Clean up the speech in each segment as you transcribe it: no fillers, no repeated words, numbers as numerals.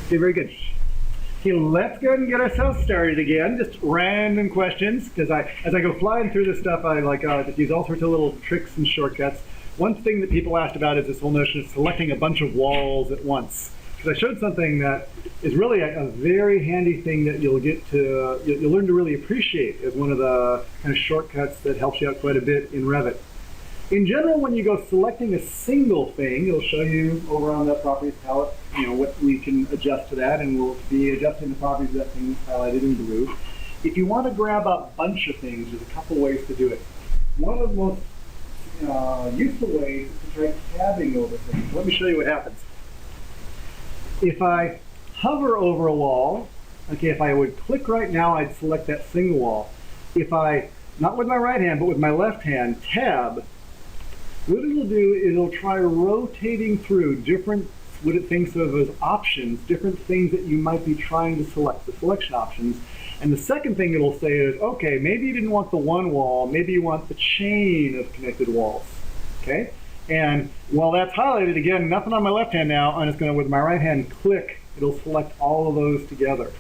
Okay, very good. Okay, let's go ahead and get ourselves started again. Just random questions, because as I go flying through this stuff, I just use all sorts of little tricks and shortcuts. One thing that people asked about is this whole notion of selecting a bunch of walls at once. Because I showed something that is really a very handy thing that you'll learn to really appreciate as one of the kind of shortcuts that helps you out quite a bit in Revit. In general, when you go selecting a single thing, it'll show you over on the properties palette, what we can adjust to that, and we'll be adjusting the properties of that thing highlighted in blue. If you want to grab a bunch of things, there's a couple ways to do it. One of the most useful ways is to try tabbing over things. Let me show you what happens. If I hover over a wall, okay, if I would click right now, I'd select that single wall. If I, not with my right hand, but with my left hand, tab, what it'll do is it'll try rotating through different, what it thinks of as options, different things that you might be trying to select, the selection options. And the second thing it'll say is, okay, maybe you didn't want the one wall, maybe you want the chain of connected walls, okay? And while that's highlighted, again, nothing on my left hand now, I'm just gonna, with my right hand, click, it'll select all of those together.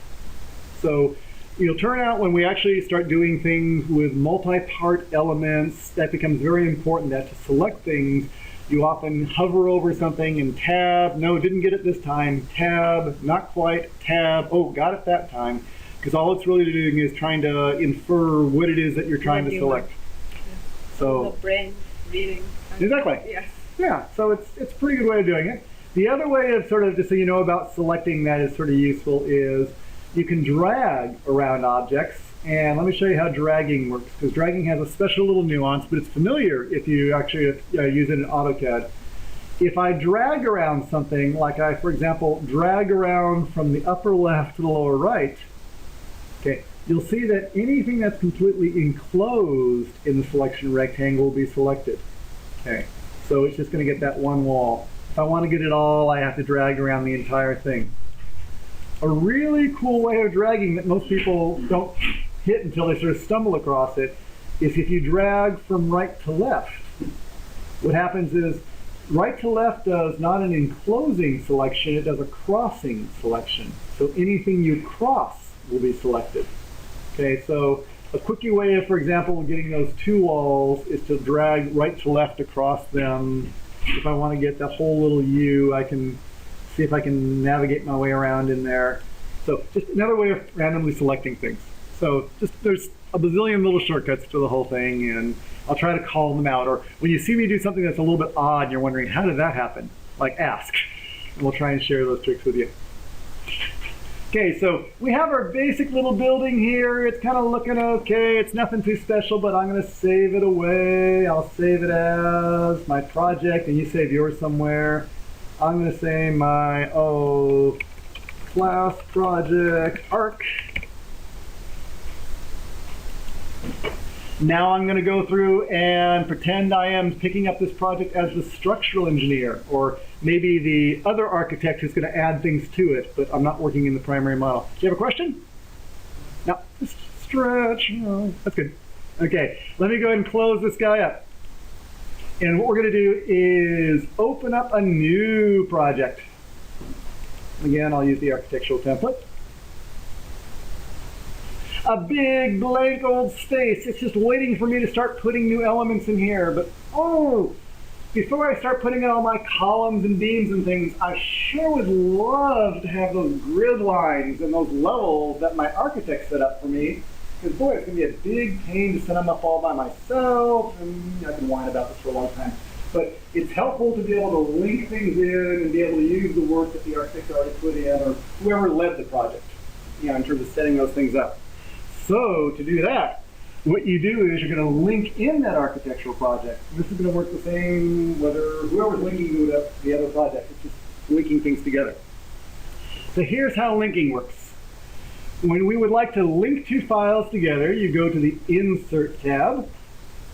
So it'll turn out when we actually start doing things with multi-part elements, that becomes very important, that to select things, you often hover over something and tab, no, didn't get it this time, tab, not quite, tab, oh, got it that time. Because all it's really doing is trying to infer what it is that you're trying to select. Yeah. So brain reading. Exactly. Yes. Yeah, so it's a pretty good way of doing it. The other way of sort of, just so you know about selecting that is sort of useful, is you can drag around objects. And let me show you how dragging works, because dragging has a special little nuance, but it's familiar if you actually use it in AutoCAD. If I drag around something, like I, for example, drag around from the upper left to the lower right, okay, you'll see that anything that's completely enclosed in the selection rectangle will be selected. Okay, so it's just going to get that one wall. If I want to get it all, I have to drag around the entire thing. A really cool way of dragging that most people don't hit until they sort of stumble across it is if you drag from right to left. What happens is right to left does not an enclosing selection, it does a crossing selection. So anything you cross will be selected. Okay, so a quickie way of, for example, getting those two walls is to drag right to left across them. If I want to get that whole little U, I can see if I can navigate my way around in there. So just another way of randomly selecting things. So just there's a bazillion little shortcuts to the whole thing, and I'll try to call them out. Or when you see me do something that's a little bit odd and you're wondering, how did that happen? Like, ask, and we'll try and share those tricks with you. Okay, so we have our basic little building here. It's kind of looking okay. It's nothing too special, but I'm going to save it away. I'll save it as my project, and you save yours somewhere. I'm going to say my, class project arc. Now I'm going to go through and pretend I am picking up this project as the structural engineer, or maybe the other architect who's going to add things to it, but I'm not working in the primary model. Do you have a question? No, just stretch. Oh, that's good. Okay, let me go ahead and close this guy up. And what we're going to do is open up a new project. Again, I'll use the architectural template. A big blank old space. It's just waiting for me to start putting new elements in here. But before I start putting in all my columns and beams and things, I sure would love to have those grid lines and those levels that my architect set up for me. Because boy, it's going to be a big pain to set them up all by myself, and I can whine about this for a long time. But it's helpful to be able to link things in and be able to use the work that the architect already put in, or whoever led the project, in terms of setting those things up. So to do that, what you do is you're going to link in that architectural project. This is going to work the same whether whoever's linking to the other project. It's just linking things together. So here's how linking works. When we would like to link two files together, you go to the Insert tab,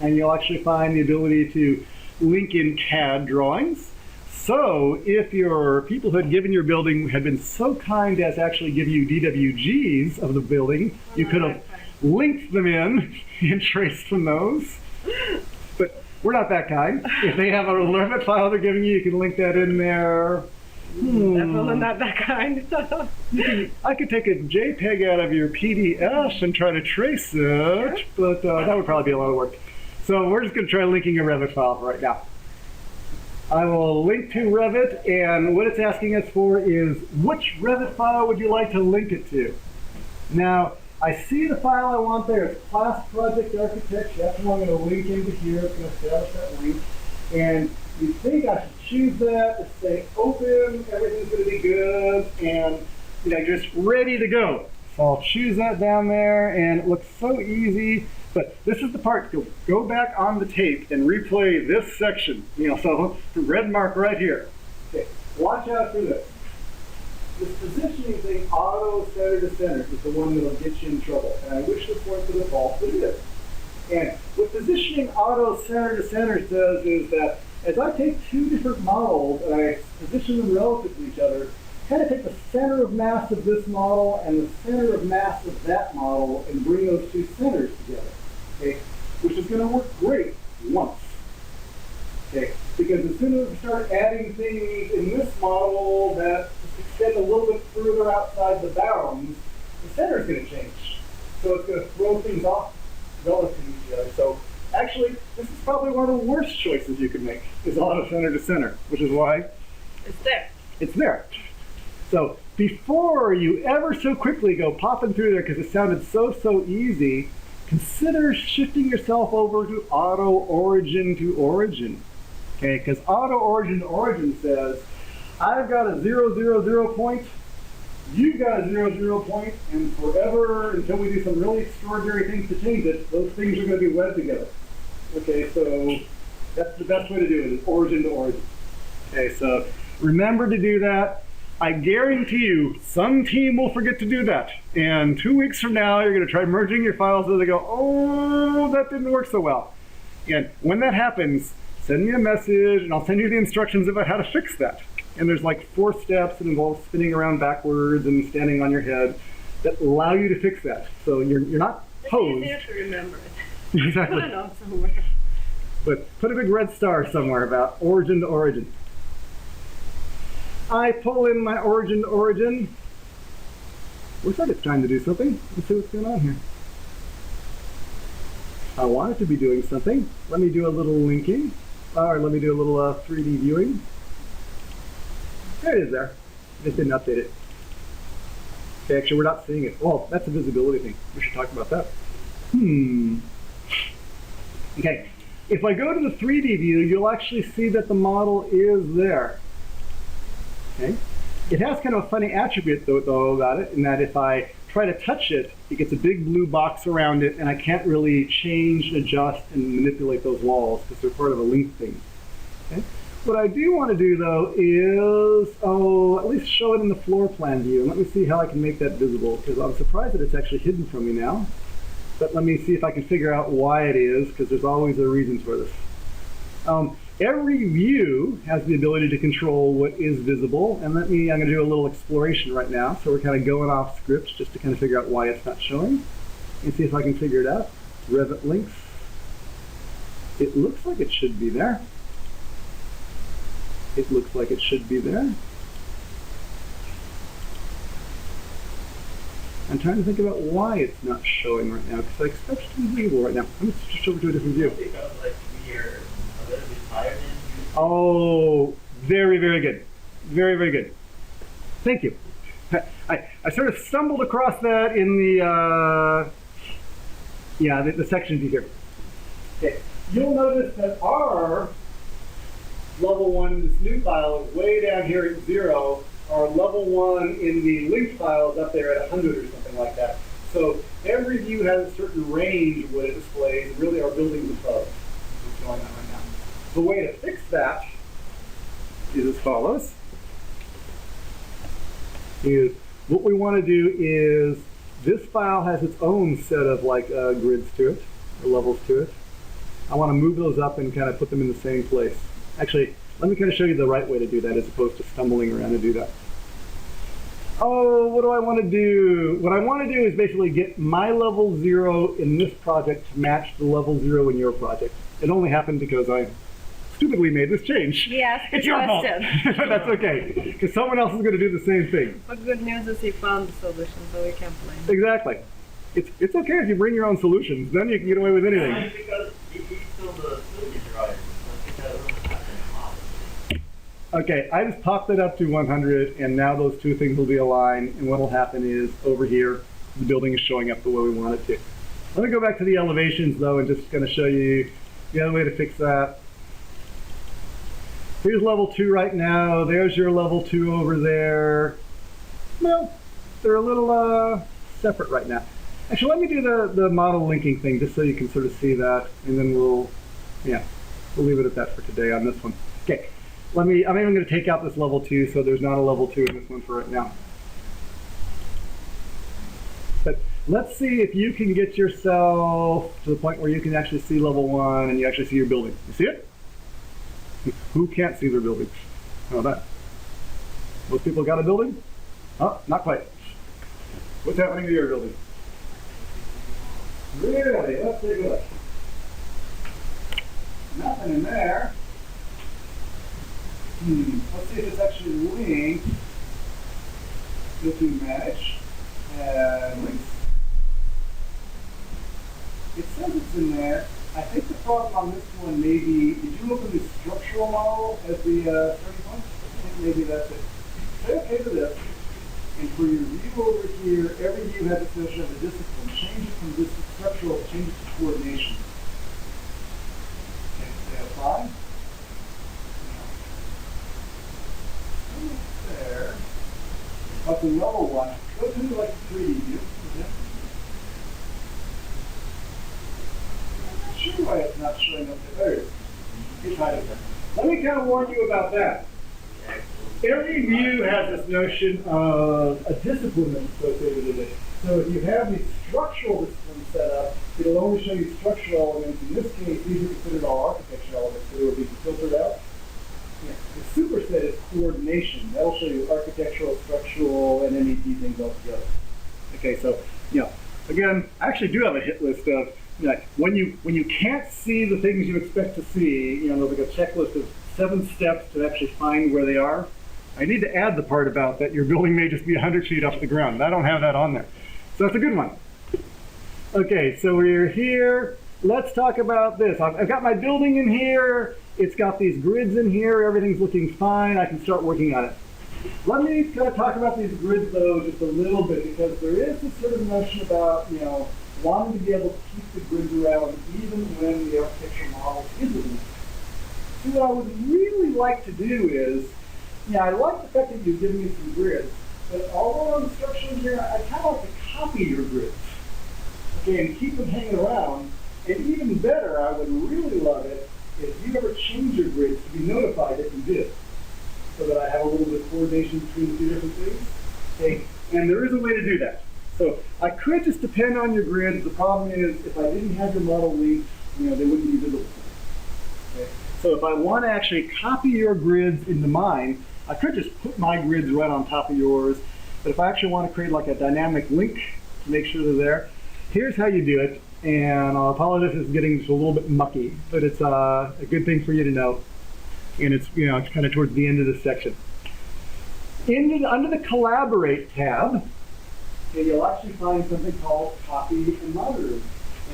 and you'll actually find the ability to link in CAD drawings. So if your people who had given your building had been so kind as to actually give you DWGs of the building, you could have linked them in and traced from those. But we're not that kind. If they have a Revit file they're giving you, you can link that in there. Definitely not that kind. I could take a JPEG out of your PDF and try to trace it, but that would probably be a lot of work. So we're just going to try linking a Revit file right now. I will link to Revit, and what it's asking us for is which Revit file would you like to link it to? Now, I see the file I want there. It's class project architecture. That's what I'm going to link into here. It's going to establish that link. And you think I should choose that, to say open, everything's going to be good, and just ready to go. So I'll choose that down there, and it looks so easy. But this is the part, go back on the tape and replay this section. So the red mark right here. Okay, watch out for this. This positioning thing, auto center to center, is the one that'll get you in trouble. And I wish this weren't the default, but it is. And what positioning auto center to center says is that as I take two different models and I position them relative to each other, kind of take the center of mass of this model and the center of mass of that model and bring those two centers together, okay? Which is going to work great once, okay? Because as soon as we start adding things in this model that extend a little bit further outside the bounds, the center is going to change. So it's going to throw things off relative to each other. So actually, this is probably one of the worst choices you could make, is auto center to center, which is why it's there. It's there. So before you ever so quickly go popping through there, because it sounded so easy, consider shifting yourself over to auto origin to origin. Okay, because auto origin to origin says, I've got a 0, 0, 0 point, you've got a 0, 0 point, and forever, until we do some really extraordinary things to change it, those things are going to be wed together. Okay, so that's the best way to do it, is origin to origin. Okay, so remember to do that. I guarantee you, some team will forget to do that. And 2 weeks from now, you're going to try merging your files and they go, oh, that didn't work so well. And when that happens, send me a message and I'll send you the instructions about how to fix that. And there's like 4 steps that involve spinning around backwards and standing on your head that allow you to fix that. So you're not posed. It's easier to remember it. Exactly. Put it on somewhere. But put a big red star somewhere about origin to origin. I pull in my origin to origin. Looks like it's trying to do something. Let's see what's going on here. I want it to be doing something. Let me do a little linking. Or let me do a little 3D viewing. There it is there. Just didn't update it. Okay, actually we're not seeing it. Oh, that's a visibility thing. We should talk about that. Okay, if I go to the 3D view, you'll actually see that the model is there. Okay, it has kind of a funny attribute though about it, in that if I try to touch it, it gets a big blue box around it, and I can't really change, adjust, and manipulate those walls because they're part of a link thing. Okay? What I do want to do though is, at least show it in the floor plan view. Let me see how I can make that visible, because I'm surprised that it's actually hidden from me now. But let me see if I can figure out why it is, because there's always a reason for this. Every view has the ability to control what is visible, and I'm going to do a little exploration right now. So we're kind of going off script just to kind of figure out why it's not showing. And see if I can figure it out. Revit links. It looks like it should be there. It looks like it should be there. I'm trying to think about why it's not showing right now, because I expect it to be visible right now. Let me switch over to a different view. Because like we are a little bit higher than you. Oh, very, very good. Very, very good. Thank you. I sort of stumbled across that in the, the section view here. Okay, you'll notice that our level 1, this new file, is way down here at 0. Our level 1 in the linked file is up there at 100 or something like that. So every view has a certain range of what it displays, and really our buildings above what's going on right now. The way to fix that is as follows. What we want to do is, this file has its own set of grids to it, or levels to it. I want to move those up and kind of put them in the same place. Actually, let me kind of show you the right way to do that as opposed to stumbling around to do that. Oh, what do I want to do? What I want to do is basically get my level 0 in this project to match the level 0 in your project. It only happened because I stupidly made this change. He asked the It's your fault. question. But that's okay, because someone else is going to do the same thing. But good news is he found the solution, so we can't blame. Exactly. It's okay if you bring your own solutions. Then you can get away with anything. Because he filled the facility driver. I think that room is not in the model. Okay, I just popped it up to 100, and now those two things will be aligned, and what will happen is, over here, the building is showing up the way we want it to. Let me go back to the elevations, though, and just kind of show you the other way to fix that. Here's level 2 right now. There's your level 2 over there. Well, they're a little separate right now. Actually, let me do the model linking thing, just so you can sort of see that, and then we'll leave it at that for today on this one. Okay. I'm even going to take out this level 2, so there's not a level 2 in this one for right now. But let's see if you can get yourself to the point where you can actually see level 1 and you actually see your building. You see it? Who can't see their building? How about that? Most people got a building? Oh, not quite. What's happening to your building? Really? Let's take a look. Nothing in there. Let's see if it's actually linked. Go to manage and links. It says it's in there. I think the problem on this one may be, did you open the structural model as the starting point? I think maybe that's it. Say okay to this. And for your view over here, every view has its notion of a discipline. Change it from structural, change it to coordination. Okay, say apply. There. Up to level 1. Go to like 3D view. I'm not sure why it's not showing up there. There it is. Let me kind of warn you about that. Every view has this notion of a discipline that's associated with it. So if you have the structural discipline set up, it'll only show you structural elements. In this case, these are considered all architecture elements, so they will be filtered out. The superset is coordination. That'll show you architectural, structural, and MEP things all together. Okay, so again, I actually do have a hit list of when you can't see the things you expect to see. There's like a checklist of 7 steps to actually find where they are. I need to add the part about that your building may just be 100 feet off the ground. I don't have that on there, so that's a good one. Okay, so we're here. Let's talk about this. I've got my building in here. It's got these grids in here. Everything's looking fine. I can start working on it. Let me kind of talk about these grids, though, just a little bit, because there is this sort of notion about, wanting to be able to keep the grids around even when the architecture model isn't. So what I would really like to do is, I like the fact that you've given me some grids, but although I'm structuring here, I kind of like to copy your grids, okay, and keep them hanging around. And even better, I would really love it if you ever change your grids to be notified that you did, so that I have a little bit of coordination between the two different things. Okay, and there is a way to do that. So I could just depend on your grids. The problem is, if I didn't have your model linked, they wouldn't be visible. Okay. So if I want to actually copy your grids into mine, I could just put my grids right on top of yours. But if I actually want to create like a dynamic link to make sure they're there, here's how you do it. And I apologize if it's getting just a little bit mucky, but it's a good thing for you to know. And it's it's kind of towards the end of this section. Under the Collaborate tab, you'll actually find something called Copy and Monitor.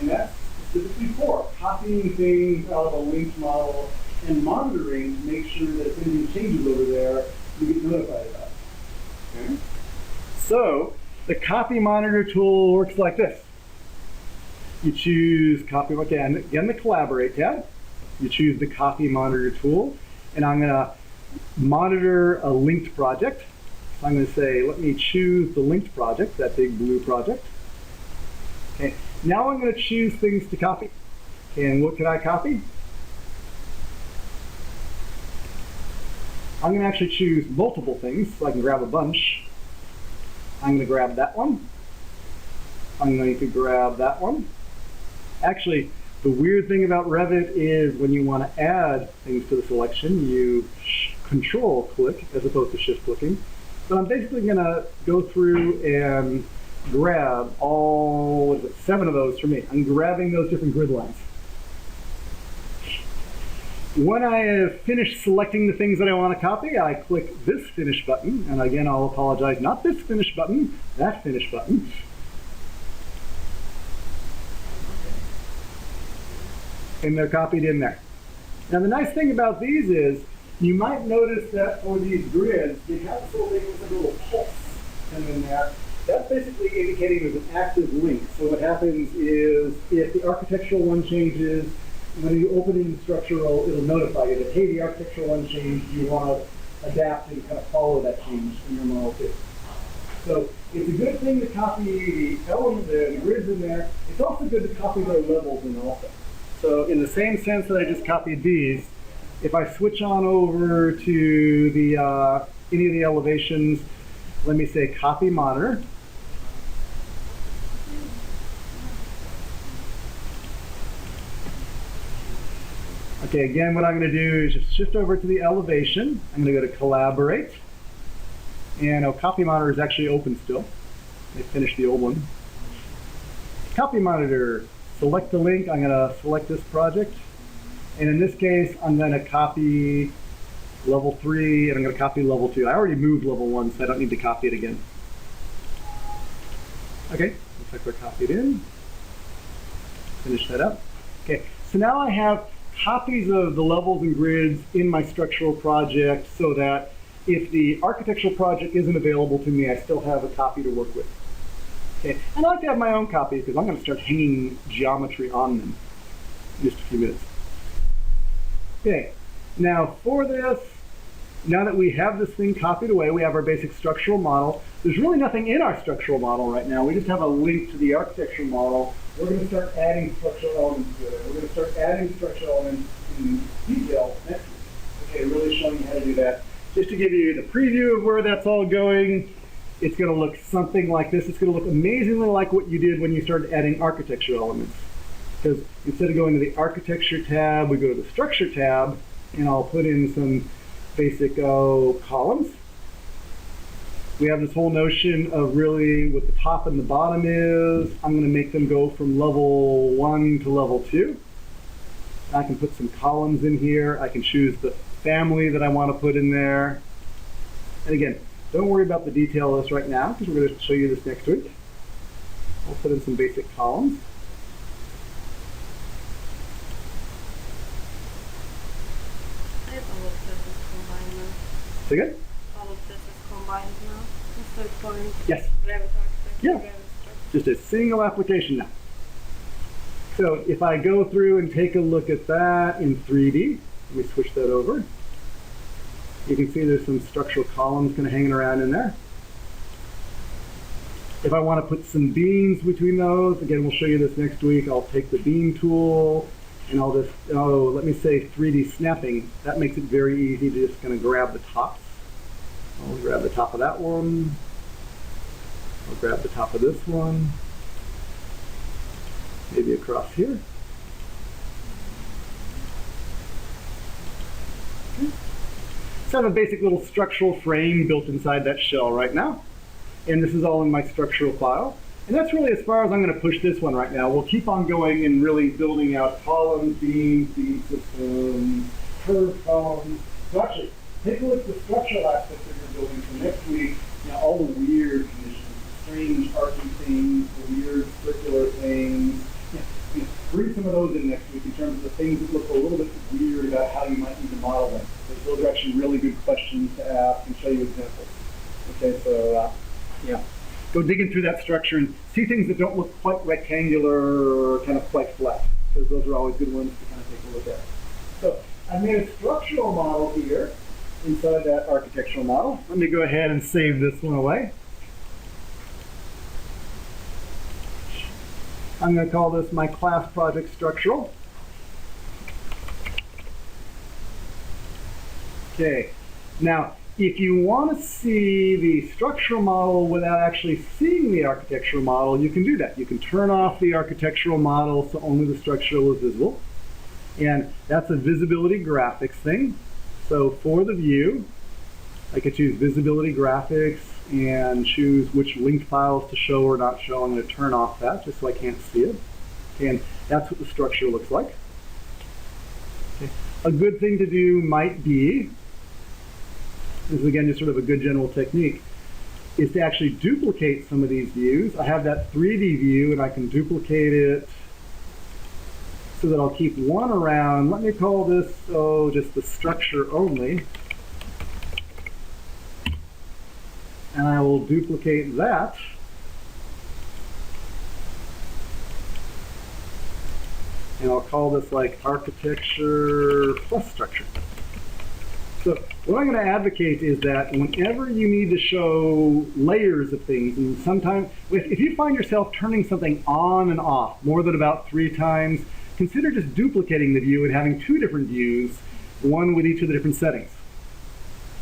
And that's specifically for copying things out of a linked model and monitoring to make sure that if anything changes over there, you get notified about it. Okay? So the Copy Monitor tool works like this. You choose Copy, again the Collaborate tab. You choose the Copy Monitor tool, and I'm going to monitor a linked project. So I'm going to say, let me choose the linked project, that big blue project. Okay. Now I'm going to choose things to copy. And what can I copy? I'm going to actually choose multiple things, so I can grab a bunch. I'm going to grab that one. I'm going to grab that one. Actually, the weird thing about Revit is when you want to add things to the selection, you control click as opposed to shift clicking. But I'm basically going to go through and grab all 7 of those for me. I'm grabbing those different grid lines. When I have finished selecting the things that I want to copy, I click this Finish button. And again, I'll apologize, not this Finish button, that Finish button. And they're copied in there. Now the nice thing about these is, you might notice that for these grids, they have something with a little pulse kind of in there. That's basically indicating there's an active link. So what happens is, if the architectural one changes, when you open in structural, it'll notify you that, hey, the architectural one changed, you want to adapt and kind of follow that change in your model too. So it's a good thing to copy the element, the grids in there. It's also good to copy their levels in also. So in the same sense that I just copied these, if I switch on over to the any of the elevations, let me say copy monitor. Okay, again, what I'm going to do is just shift over to the elevation. I'm going to go to collaborate. And copy monitor is actually open still. I finished the old one. Copy monitor, select the link. I'm going to select this project. And in this case, I'm going to copy level 3 and I'm going to copy level 2. I already moved level 1, so I don't need to copy it again. Okay, looks like they're copied in. Finish that up. Okay, so now I have copies of the levels and grids in my structural project so that if the architectural project isn't available to me, I still have a copy to work with. Okay, and I like to have my own copy because I'm going to start hanging geometry on them in just a few minutes. Okay, now for this, now that we have this thing copied away, we have our basic structural model. There's really nothing in our structural model right now. We just have a link to the architectural model. We're going to start adding structural elements to it. We're going to start adding structural elements in detail next week. Okay, really showing you how to do that. Just to give you the preview of where that's all going, it's going to look something like this. It's going to look amazingly like what you did when you started adding architecture elements. Because instead of going to the architecture tab, we go to the structure tab, and I'll put in some basic columns. We have this whole notion of really what the top and the bottom is. I'm going to make them go from level 1 to level 2. I can put some columns in here. I can choose the family that I want to put in there. And again, don't worry about the detail of this right now because we're going to show you this next week. I'll put in some basic columns. I have all of this is combined now. Say good? All of this is combined now. Instead of going Yes. Revit architecture, Yeah. Revit structure. Just a single application now. So if I go through and take a look at that in 3D, let me switch that over. You can see there's some structural columns kind of hanging around in there. If I want to put some beams between those, again, we'll show you this next week. I'll take the beam tool and I'll just, let me say 3D snapping. That makes it very easy to just kind of grab the tops. I'll grab the top of that one. I'll grab the top of this one. Maybe across here. Okay. So I have a basic little structural frame built inside that shell right now. And this is all in my structural file. And that's really as far as I'm going to push this one right now. We'll keep on going and really building out columns, beams, beam systems, curved columns. So actually, take a look at the structural aspects that you're building for next week. All the weird conditions, strange arcing things, the weird circular things. Bring some of those in next week in terms of the things that look a little bit weird about how you might need to model them. Those are actually really good questions to ask and show you examples. Okay, so yeah. Go digging through that structure and see things that don't look quite rectangular or kind of quite flat, because those are always good ones to kind of take a look at. So I made a structural model here inside that architectural model. Let me go ahead and save this one away. I'm going to call this my class project structural. Okay, now if you want to see the structural model without actually seeing the architectural model, you can do that. You can turn off the architectural model so only the structural is visible. And that's a visibility graphics thing. So for the view, I could choose visibility graphics and choose which linked files to show or not show. I'm going to turn off that just so I can't see it. And that's what the structure looks like. Okay. A good thing to do might be, this is again just sort of a good general technique, is to actually duplicate some of these views. I have that 3D view and I can duplicate it so that I'll keep one around. Let me call this, oh, just the structure only. And I will duplicate that. And I'll call this like architecture plus structure. So what I'm going to advocate is that whenever you need to show layers of things, and sometimes, if you find yourself turning something on and off more than about 3 times, consider just duplicating the view and having 2 different views, one with each of the different settings.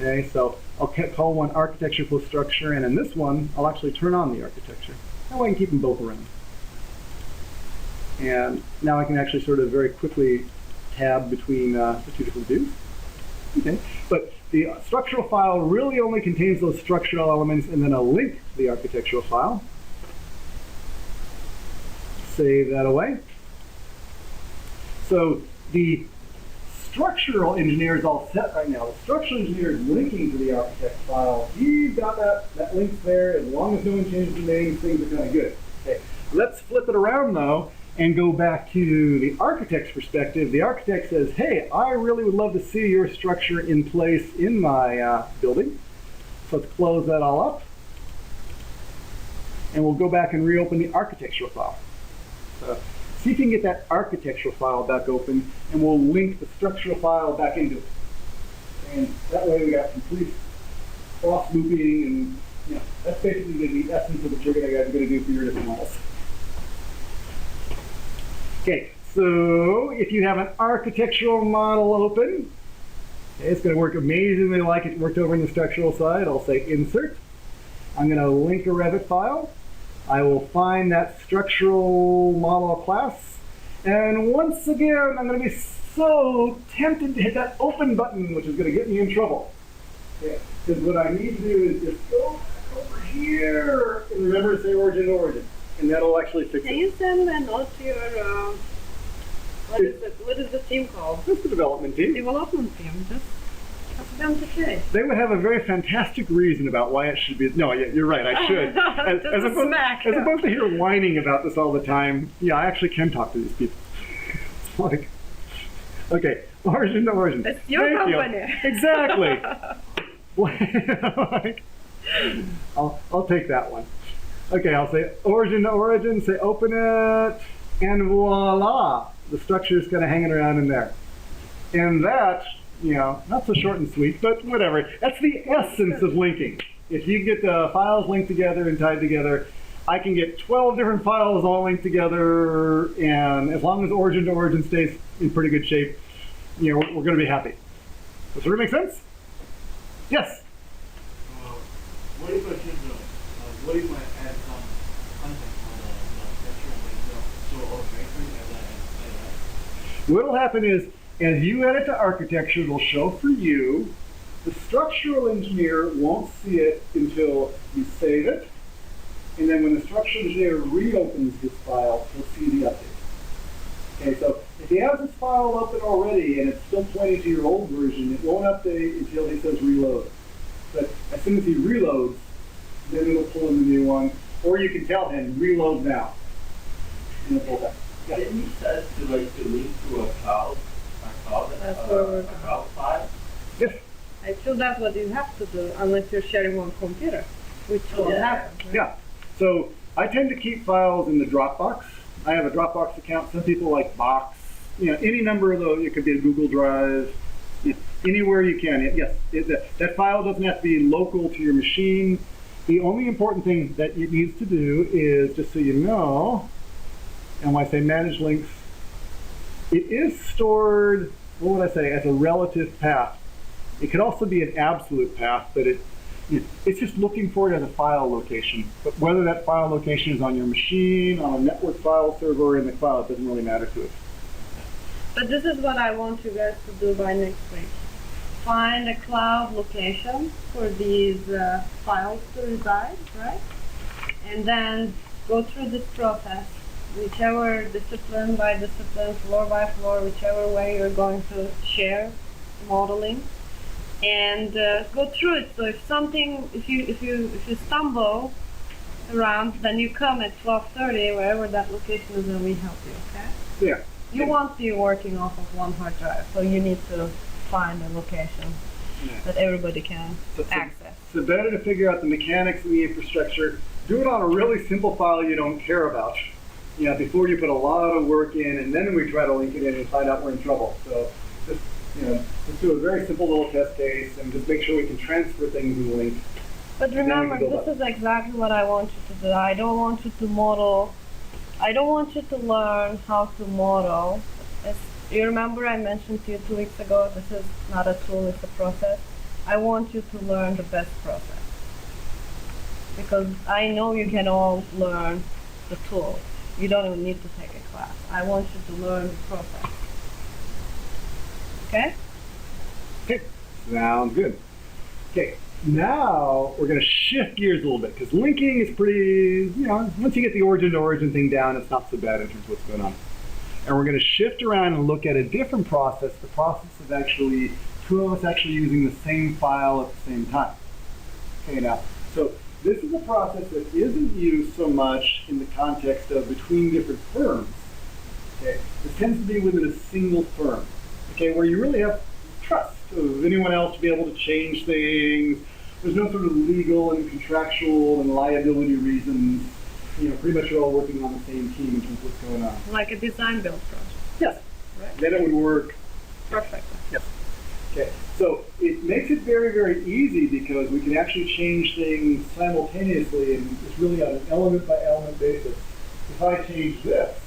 Okay, so I'll call one architecture plus structure, and in this one, I'll actually turn on the architecture. That way I can keep them both around. And now I can actually sort of very quickly tab between the 2 different views. Okay, but the structural file really only contains those structural elements and then a link to the architectural file. Save that away. So the structural engineer is all set right now. The structural engineer is linking to the architect file. He's got that link there. As long as no one changes the name, things are kind of good. Okay, let's flip it around though and go back to the architect's perspective. The architect says, hey, I really would love to see your structure in place in my building. So let's close that all up. And we'll go back and reopen the architectural file. So see if you can get that architectural file back open, and we'll link the structural file back into it. And that way we got complete cross-looping, and that's basically the essence of what you're going to do for your different models. Okay, so if you have an architectural model open, okay, it's going to work amazingly like it worked over in the structural side. I'll say insert. I'm going to link a Revit file. I will find that structural model class. And once again, I'm going to be so tempted to hit that open button, which is going to get me in trouble. Okay, because what I need to do is just go back over here and remember to say origin to origin. And that'll actually fix it. Can you send a note to your, what is the team called? That's the development team. Development team. That's them to say. They would have a very fantastic reason about why it should be. No, you're right, I should. As opposed to hear whining about this all the time, yeah, I actually can talk to these people. It's like, okay, origin to origin. It's your company. Exactly. Like, I'll take that one. Okay, I'll say origin to origin, say open it, and voila, the structure is kind of hanging around in there. And that, not so short and sweet, but whatever. That's the essence of linking. If you get the files linked together and tied together, I can get 12 different files all linked together, and as long as origin to origin stays in pretty good shape, we're going to be happy. Does that make sense? Yes? What if I change what if I add some content on the structure and so automatically as I add? What'll happen is, as you edit the architecture, it'll show for you. The structural engineer won't see it until you save it. And then when the structural engineer reopens his file, he'll see the update. Okay, so if he has his file open already and it's still pointing to your old version, it won't update until he says reload. But as soon as he reloads, then it'll pull in the new one. Or you can tell him, reload now. And it'll pull back. Yeah. Didn't you set to link to a cloud file? Yes. I feel that's what you have to do unless you're sharing one computer, which will happen. Right? Yeah. So I tend to keep files in the Dropbox. I have a Dropbox account. Some people like Box. Any number of those. It could be a Google Drive. Anywhere you can. Yes. That file doesn't have to be local to your machine. The only important thing that it needs to do is, just so you know, and when I say manage links, it is stored, what would I say, as a relative path. It could also be an absolute path, but it's just looking for it as a file location. But whether that file location is on your machine, on a network file server, or in the cloud, it doesn't really matter to it. But this is what I want you guys to do by next week. Find a cloud location for these files to reside, right? And then go through this process whichever discipline by discipline, floor by floor, whichever way you're going to share modeling, and go through it. So if you stumble around, then you come at 12:30, wherever that location is, and we help you. Okay? Yeah. You won't be working off of one hard drive, so you need to find a location that everybody can access. So better to figure out the mechanics of the infrastructure. Do it on a really simple file you don't care about. Before you put a lot of work in, and then we try to link it in and find out we're in trouble. So just do a very simple little test case and just make sure we can transfer things in the link. But remember, this is exactly what I want you to do. I don't want you to model. I don't want you to learn how to model. You remember I mentioned to you 2 weeks ago, this is not a tool, it's a process. I want you to learn the best process. Because I know you can all learn the tool. You don't even need to take a class. I want you to learn the process. Okay? Okay, sounds good. Okay, now we're going to shift gears a little bit because linking is pretty, once you get the origin to origin thing down, it's not so bad in terms of what's going on. And we're going to shift around and look at a different process, the process of actually, two of us actually using the same file at the same time. Okay, now, so this is a process that isn't used so much in the context of between different firms. Okay, this tends to be within a single firm. Okay, where you really have trust of anyone else to be able to change things. There's no sort of legal and contractual and liability reasons. Pretty much you're all working on the same team in terms of what's going on. Like a design build project. Yes. Right. Then it would work. Perfect. Yes. Okay. So it makes it very, very easy because we can actually change things simultaneously, and it's really on an element by element basis. If I change this,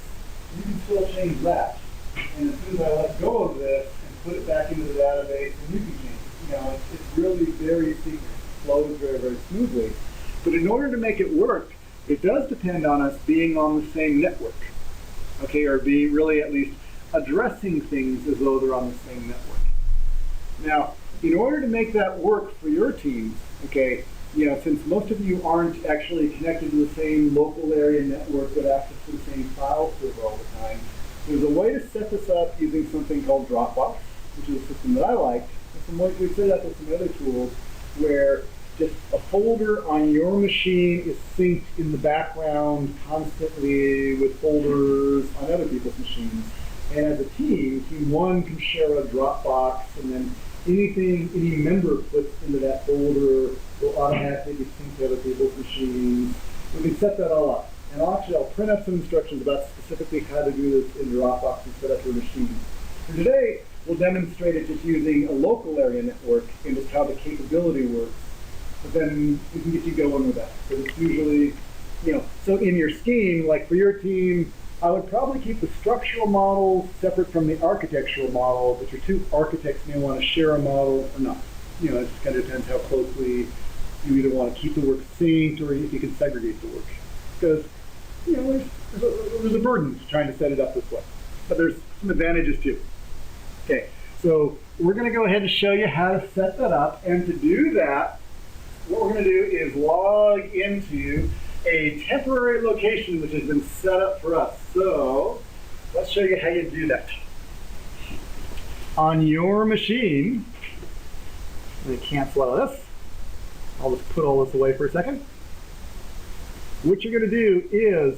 you can still change that. And as soon as I let go of this and put it back into the database, and you can change it. It's really very secret. It flows very, very smoothly. But in order to make it work, it does depend on us being on the same network, okay, or being really at least addressing things as though they're on the same network. Now, in order to make that work for your teams, okay, since most of you aren't actually connected to the same local area network with access to the same file server all the time, there's a way to set this up using something called Dropbox, which is a system that I like. We've set it up with some other tools where just a folder on your machine is synced in the background constantly with folders on other people's machines. And as a team, Team 1 can share a Dropbox, and then any member puts into that folder will automatically be synced to other people's machines. We can set that all up. And I'll print up some instructions about specifically how to do this in Dropbox and set up your machine. For today, we'll demonstrate it just using a local area network and just how the capability works. But then we can get you going with that. So it's usually, so in your scheme, like for your team, I would probably keep the structural models separate from the architectural model, but your two architects may want to share a model or not. It just kind of depends how closely you either want to keep the work synced or if you can segregate the work. Because, there's a burden to trying to set it up this way. But there's some advantages too. Okay, so we're going to go ahead and show you how to set that up. And to do that, what we're going to do is log into a temporary location which has been set up for us. So let's show you how you do that. On your machine, let me cancel out of this. I'll just put all this away for a second. What you're going to do is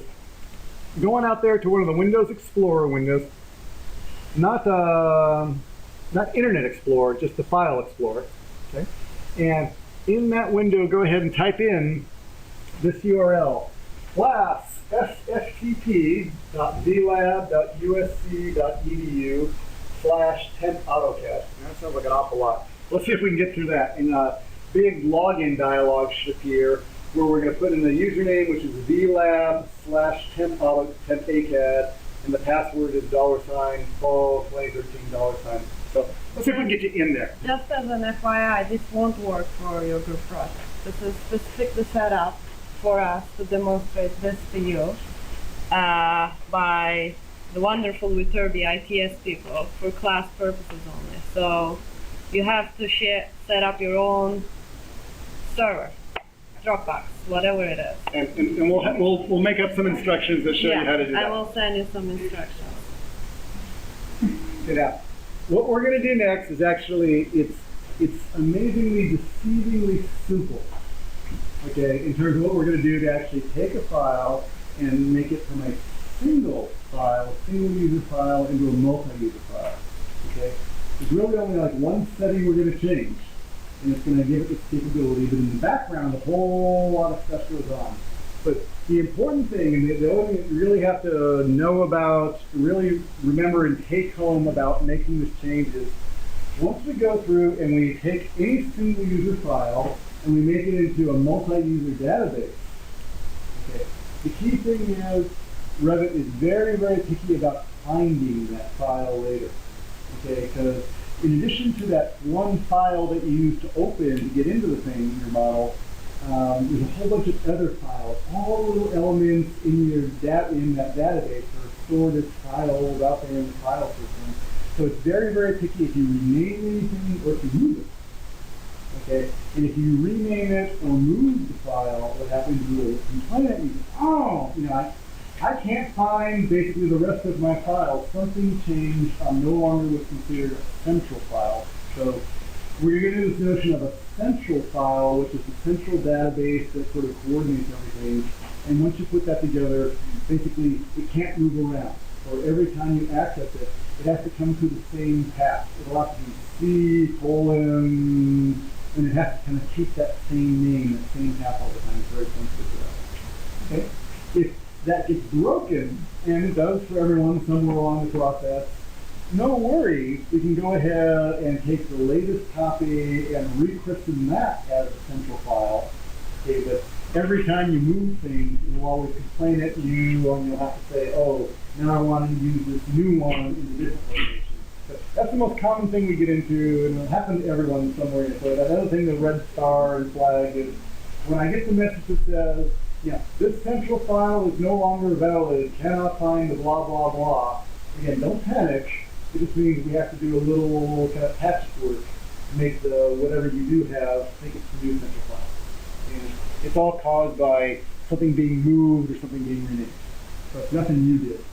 going out there to one of the Windows Explorer windows, not Internet Explorer, just the File Explorer. Okay, and in that window, go ahead and type in this URL, class sftp.vlab.usc.edu/temp_AutoCAD. That sounds like an awful lot. Let's see if we can get through that. And a big login dialog should appear where we're going to put in the username, which is vlab/temp_AutoCAD, and the password is $fall2013 $. So let's see if we can get you in there. Just as an FYI, this won't work for your group project. This is specifically set up for us to demonstrate this to you by the wonderful Viterbi ITS people for class purposes only. So you have to set up your own server. Dropbox, whatever it is. And we'll make up some instructions that show you how to do that. I will send you some instructions. Now, what we're going to do next is actually, it's amazingly, deceivingly simple. Okay, in terms of what we're going to do to actually take a file and make it from a single file, single user file, into a multi-user file. Okay, there's really only like one setting we're going to change, and it's going to give it this capability. But in the background, a whole lot of stuff goes on. But the important thing, and the only thing that you really have to know about, really remember and take home about making this change is, once we go through and we take any single user file and we make it into a multi-user database, okay, the key thing is Revit is very, very picky about finding that file later. Okay, because in addition to that one file that you use to open to get into the thing in your model, there's a whole bunch of other files. All the little elements in that database are stored as files out there in the file system. So it's very, very picky if you rename anything or if you move it. Okay, and if you rename it or move the file, what happens is you'll complain at you. Oh, I can't find basically the rest of my file. Something changed. I'm no longer what's considered a central file. So we're going to do this notion of a central file, which is the central database that sort of coordinates everything. And once you put that together, basically it can't move around. So every time you access it, it has to come through the same path. It'll have to be C:, and it has to kind of keep that same name, that same path all the time. It's very sensitive to that. Okay? If that gets broken, and it does for everyone somewhere along the process, no worries. We can go ahead and take the latest copy and rechristen that as a central file. Okay, but every time you move things, it will always complain at you, and you'll have to say, oh, now I want to use this new one in a different location. But that's the most common thing we get into, and it'll happen to everyone somewhere. So that other thing, the red star and flag, is when I get the message that says, yeah, this central file is no longer valid, cannot find the blah, blah, blah. Again, don't panic. It just means we have to do a little kind of patchwork to make the whatever you do have think it's the new central file. And it's all caused by something being moved or something being renamed. So it's nothing you did.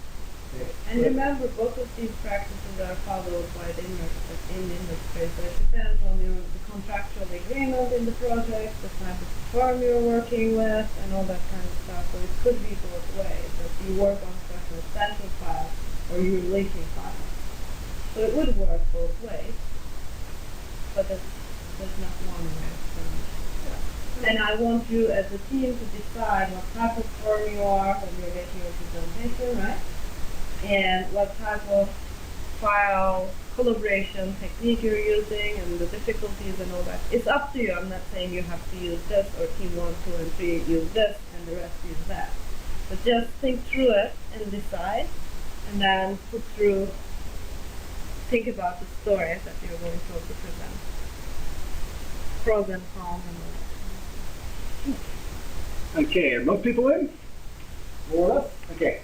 Okay. And remember, both of these practices are followed by the industry. So it depends on the contractual agreement in the project, the type of firm you're working with, and all that kind of stuff. So it could be both ways. If you work on a central file or you're linking files. So it would work both ways. But there's not one way. So. And I want you as a team to decide what type of firm you are when you're making your presentation, right? And what type of file collaboration technique you're using and the difficulties and all that. It's up to you. I'm not saying you have to use this or team 1, 2, and 3 use this and the rest use that. But just think through it and decide, and then think about the stories that you're going to also present. Pros and cons and all that. Okay, are most people in? More or less? Okay.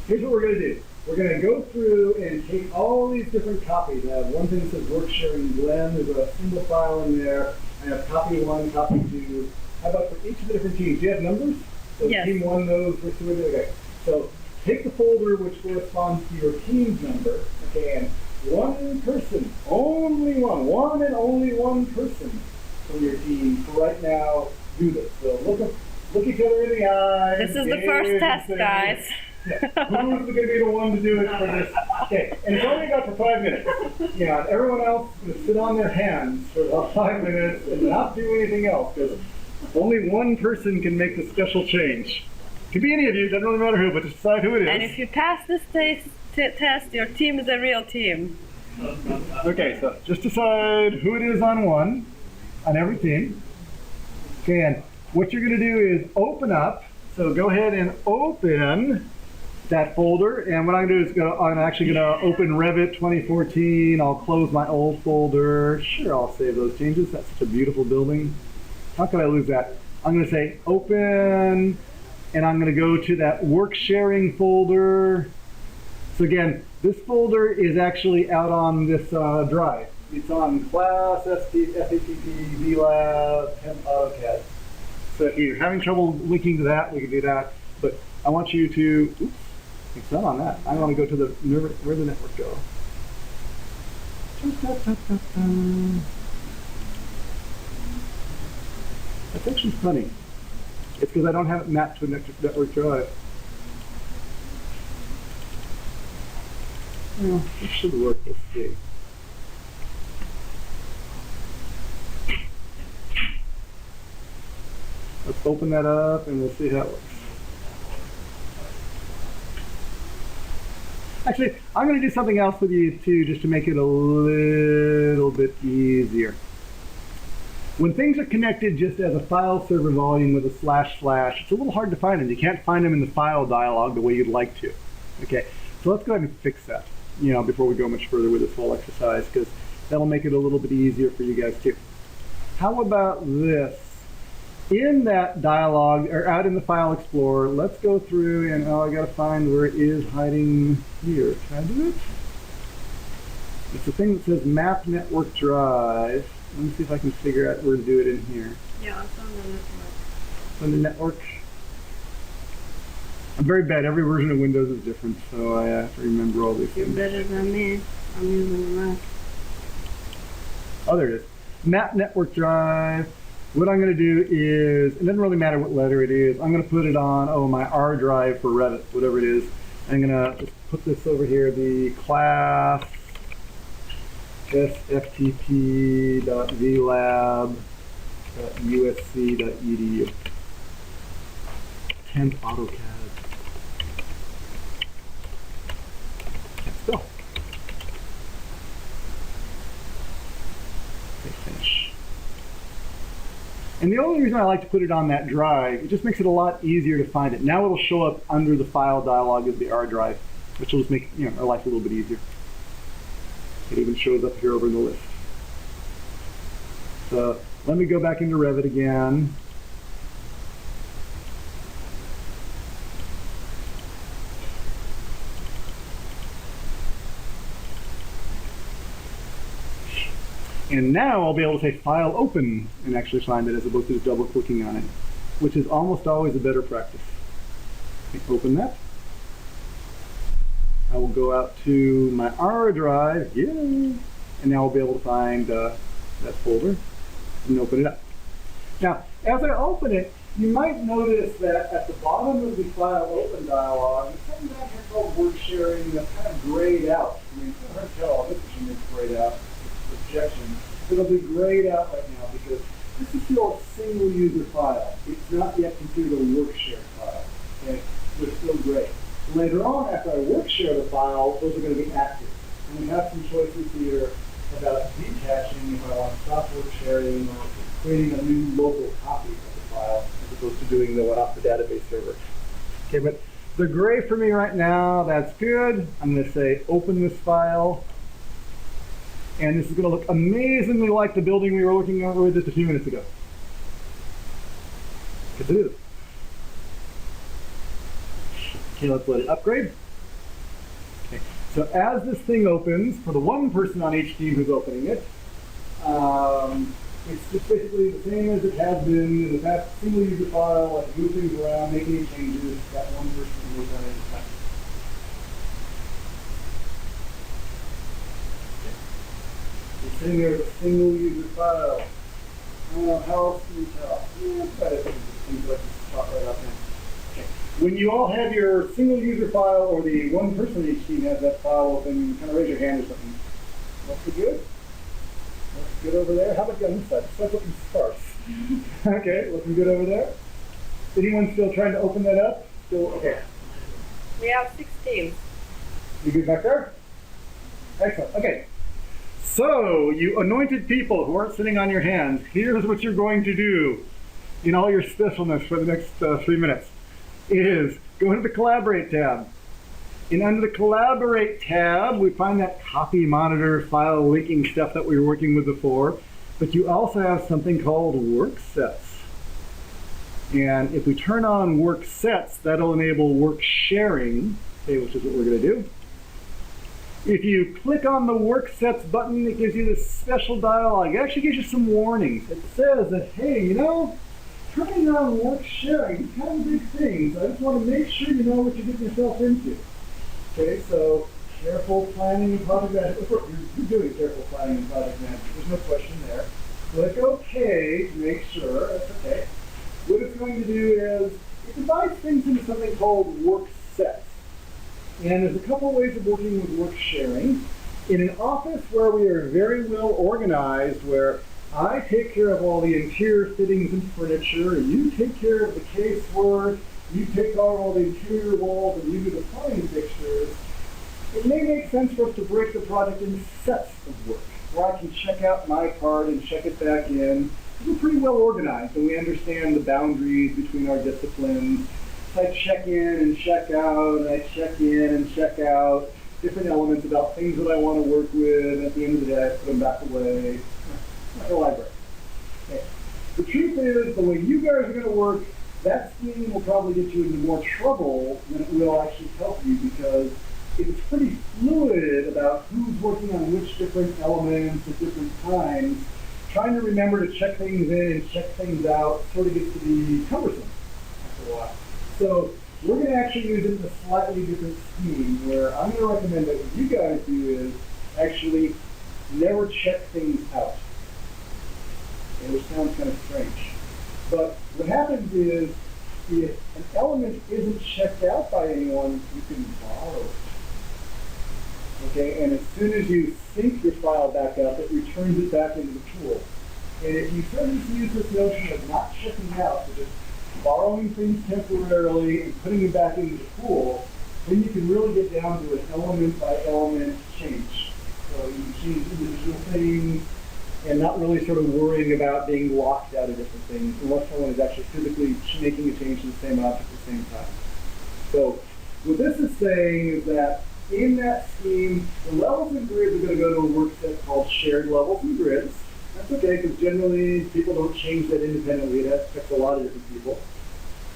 Here's what we're going to do. We're going to go through and take all these different copies. I have one thing that says work sharing blend. There's a single file in there. I have copy 1, copy 2. How about for each of the different teams? Do you have numbers? So yes. Team 1 knows which one. Okay. So take the folder which corresponds to your team's number. Okay, and one person, only one and only one person from your team for right now do this. So look each other in the eye. This is the first test, guys. Yeah. Who's going to be the one to do it for this? Okay, and it's only got for 5 minutes. Yeah, everyone else is going to sit on their hands for about 5 minutes and not do anything else, because only one person can make the special change. It could be any of you, doesn't really matter who, but just decide who it is. And if you pass this test, your team is a real team. Okay, so just decide who it is on every team. Okay, and what you're going to do is open up. So go ahead and open that folder, and what I'm going to do is I'm actually going to open Revit 2014. I'll close my old folder. Sure, I'll save those changes. That's such a beautiful building. How could I lose that? I'm going to say open, and I'm going to go to that work sharing folder. So again, this folder is actually out on this drive. It's on Class, SATP, VLab, Temp AutoCAD. So if you're having trouble linking to that, we can do that. But I want you to, oops, it's not on that. I want to go to the, where'd the network go? That's actually funny. It's because I don't have it mapped to a network drive. Well, it should work. Let's see. Let's open that up and we'll see how it works. Actually, I'm going to do something else with you too, just to make it a little bit easier. When things are connected just as a file server volume with a // it's a little hard to find them. You can't find them in the file dialog the way you'd like to. Okay, so let's go ahead and fix that, before we go much further with this whole exercise, because that'll make it a little bit easier for you guys too. How about this? In that dialog, or out in the File Explorer, let's go through and, I gotta find where it is hiding here. Can I do it? It's the thing that says Map Network Drive. Let me see if I can figure out where to do it in here. Yeah, it's on the network. On the network. I'm very bad. Every version of Windows is different, so I have to remember all these You're things. better than me. I'm using the Mac. Oh, there it is. Map Network Drive. What I'm going to do is, it doesn't really matter what letter it is, I'm going to put it on, my R drive for Revit, whatever it is. I'm going to just put this over here, the class sftp.vlab.usc.edu. 10th AutoCAD. Let's go. Okay, finish. And the only reason I like to put it on that drive, it just makes it a lot easier to find it. Now it'll show up under the file dialog as the R drive, which will just make our life a little bit easier. It even shows up here over in the list. So let me go back into Revit again. And now I'll be able to say File Open and actually find it as opposed to just double clicking on it, which is almost always a better practice. Open that. I will go out to my R drive, yay, and now I'll be able to find that folder and open it up. Now, as I open it, you might notice that at the bottom of the File Open dialog, there's something down here called Work Sharing that's kind of grayed out. I mean, it's hard to tell all this machine is grayed out. Projection. It'll be grayed out right now because this is still a single user file. It's not yet considered a work share file. Okay, so it's still gray. Later on, after I work share the file, those are going to be active. And we have some choices here about detaching if I want to stop work sharing or creating a new local copy of the file as opposed to doing the one off the database server. Okay, but the gray for me right now, that's good. I'm going to say open this file. And this is going to look amazingly like the building we were looking over just a few minutes ago. Because it is. Okay, let's let it upgrade. Okay. So as this thing opens, for the one person on each team who's opening it, it's just basically the same as it has been in the past single user file, like move things around, make any changes, that one person can work on it at a time. Sitting there with a single user file. How else can you tell? Yeah, it's better things like this spot right up there. Okay. When you all have your single user file, or the one person each team has that file open, kind of raise your hand or something. Looks good? Looks good over there? How about you on this side? It's looking sparse. Okay, looking good over there. Anyone still trying to open that up? Still okay. We have 6 teams. You good back there? Excellent. Okay. So, you anointed people who aren't sitting on your hands, here's what you're going to do in all your specialness for the next 3 minutes, is go into the Collaborate tab. And under the Collaborate tab, we find that copy, monitor, file linking stuff that we were working with before, but you also have something called Worksets. And if we turn on Worksets, that'll enable work sharing, okay, which is what we're going to do. If you click on the Worksets button, it gives you this special dialog. It actually gives you some warnings. It says that, hey, turning on work sharing is kind of a big thing, so I just want to make sure you know what you're getting yourself into. Okay, so careful planning and project management. You're doing careful planning and project management. There's no question there. Click OK to make sure. That's okay. What it's going to do is it divides things into something called Worksets. And there's a couple ways of working with work sharing. In an office where we are very well organized, where I take care of all the interior fittings and furniture, you take care of the casework, you take out all the interior walls, and you do the plumbing fixtures, it may make sense for us to break the project into sets of work, where I can check out my part and check it back in. We're pretty well organized, and we understand the boundaries between our disciplines. So I check in and check out, and I check in and check out different elements about things that I want to work with, and at the end of the day, I put them back away. Like a library. Okay. The truth is, the way you guys are going to work, that scheme will probably get you into more trouble than it will actually help you, because it's pretty fluid about who's working on which different elements at different times. Trying to remember to check things in and check things out sort of gets to be cumbersome after a while. So we're going to actually use it in a slightly different scheme, where I'm going to recommend that what you guys do is actually never check things out. Okay, which sounds kind of strange. But what happens is, if an element isn't checked out by anyone, you can borrow it. Okay, and as soon as you sync your file back up, it returns it back into the tool. And if you sort of use this notion of not checking out, so just borrowing things temporarily and putting it back into the tool, then you can really get down to an element by element change. So you can change individual things and not really sort of worrying about being locked out of different things unless someone is actually physically making a change to the same object at the same time. So what this is saying is that in that scheme, the levels and grids are going to go to a work set called shared levels and grids. That's okay, because generally people don't change that independently. That affects a lot of different people.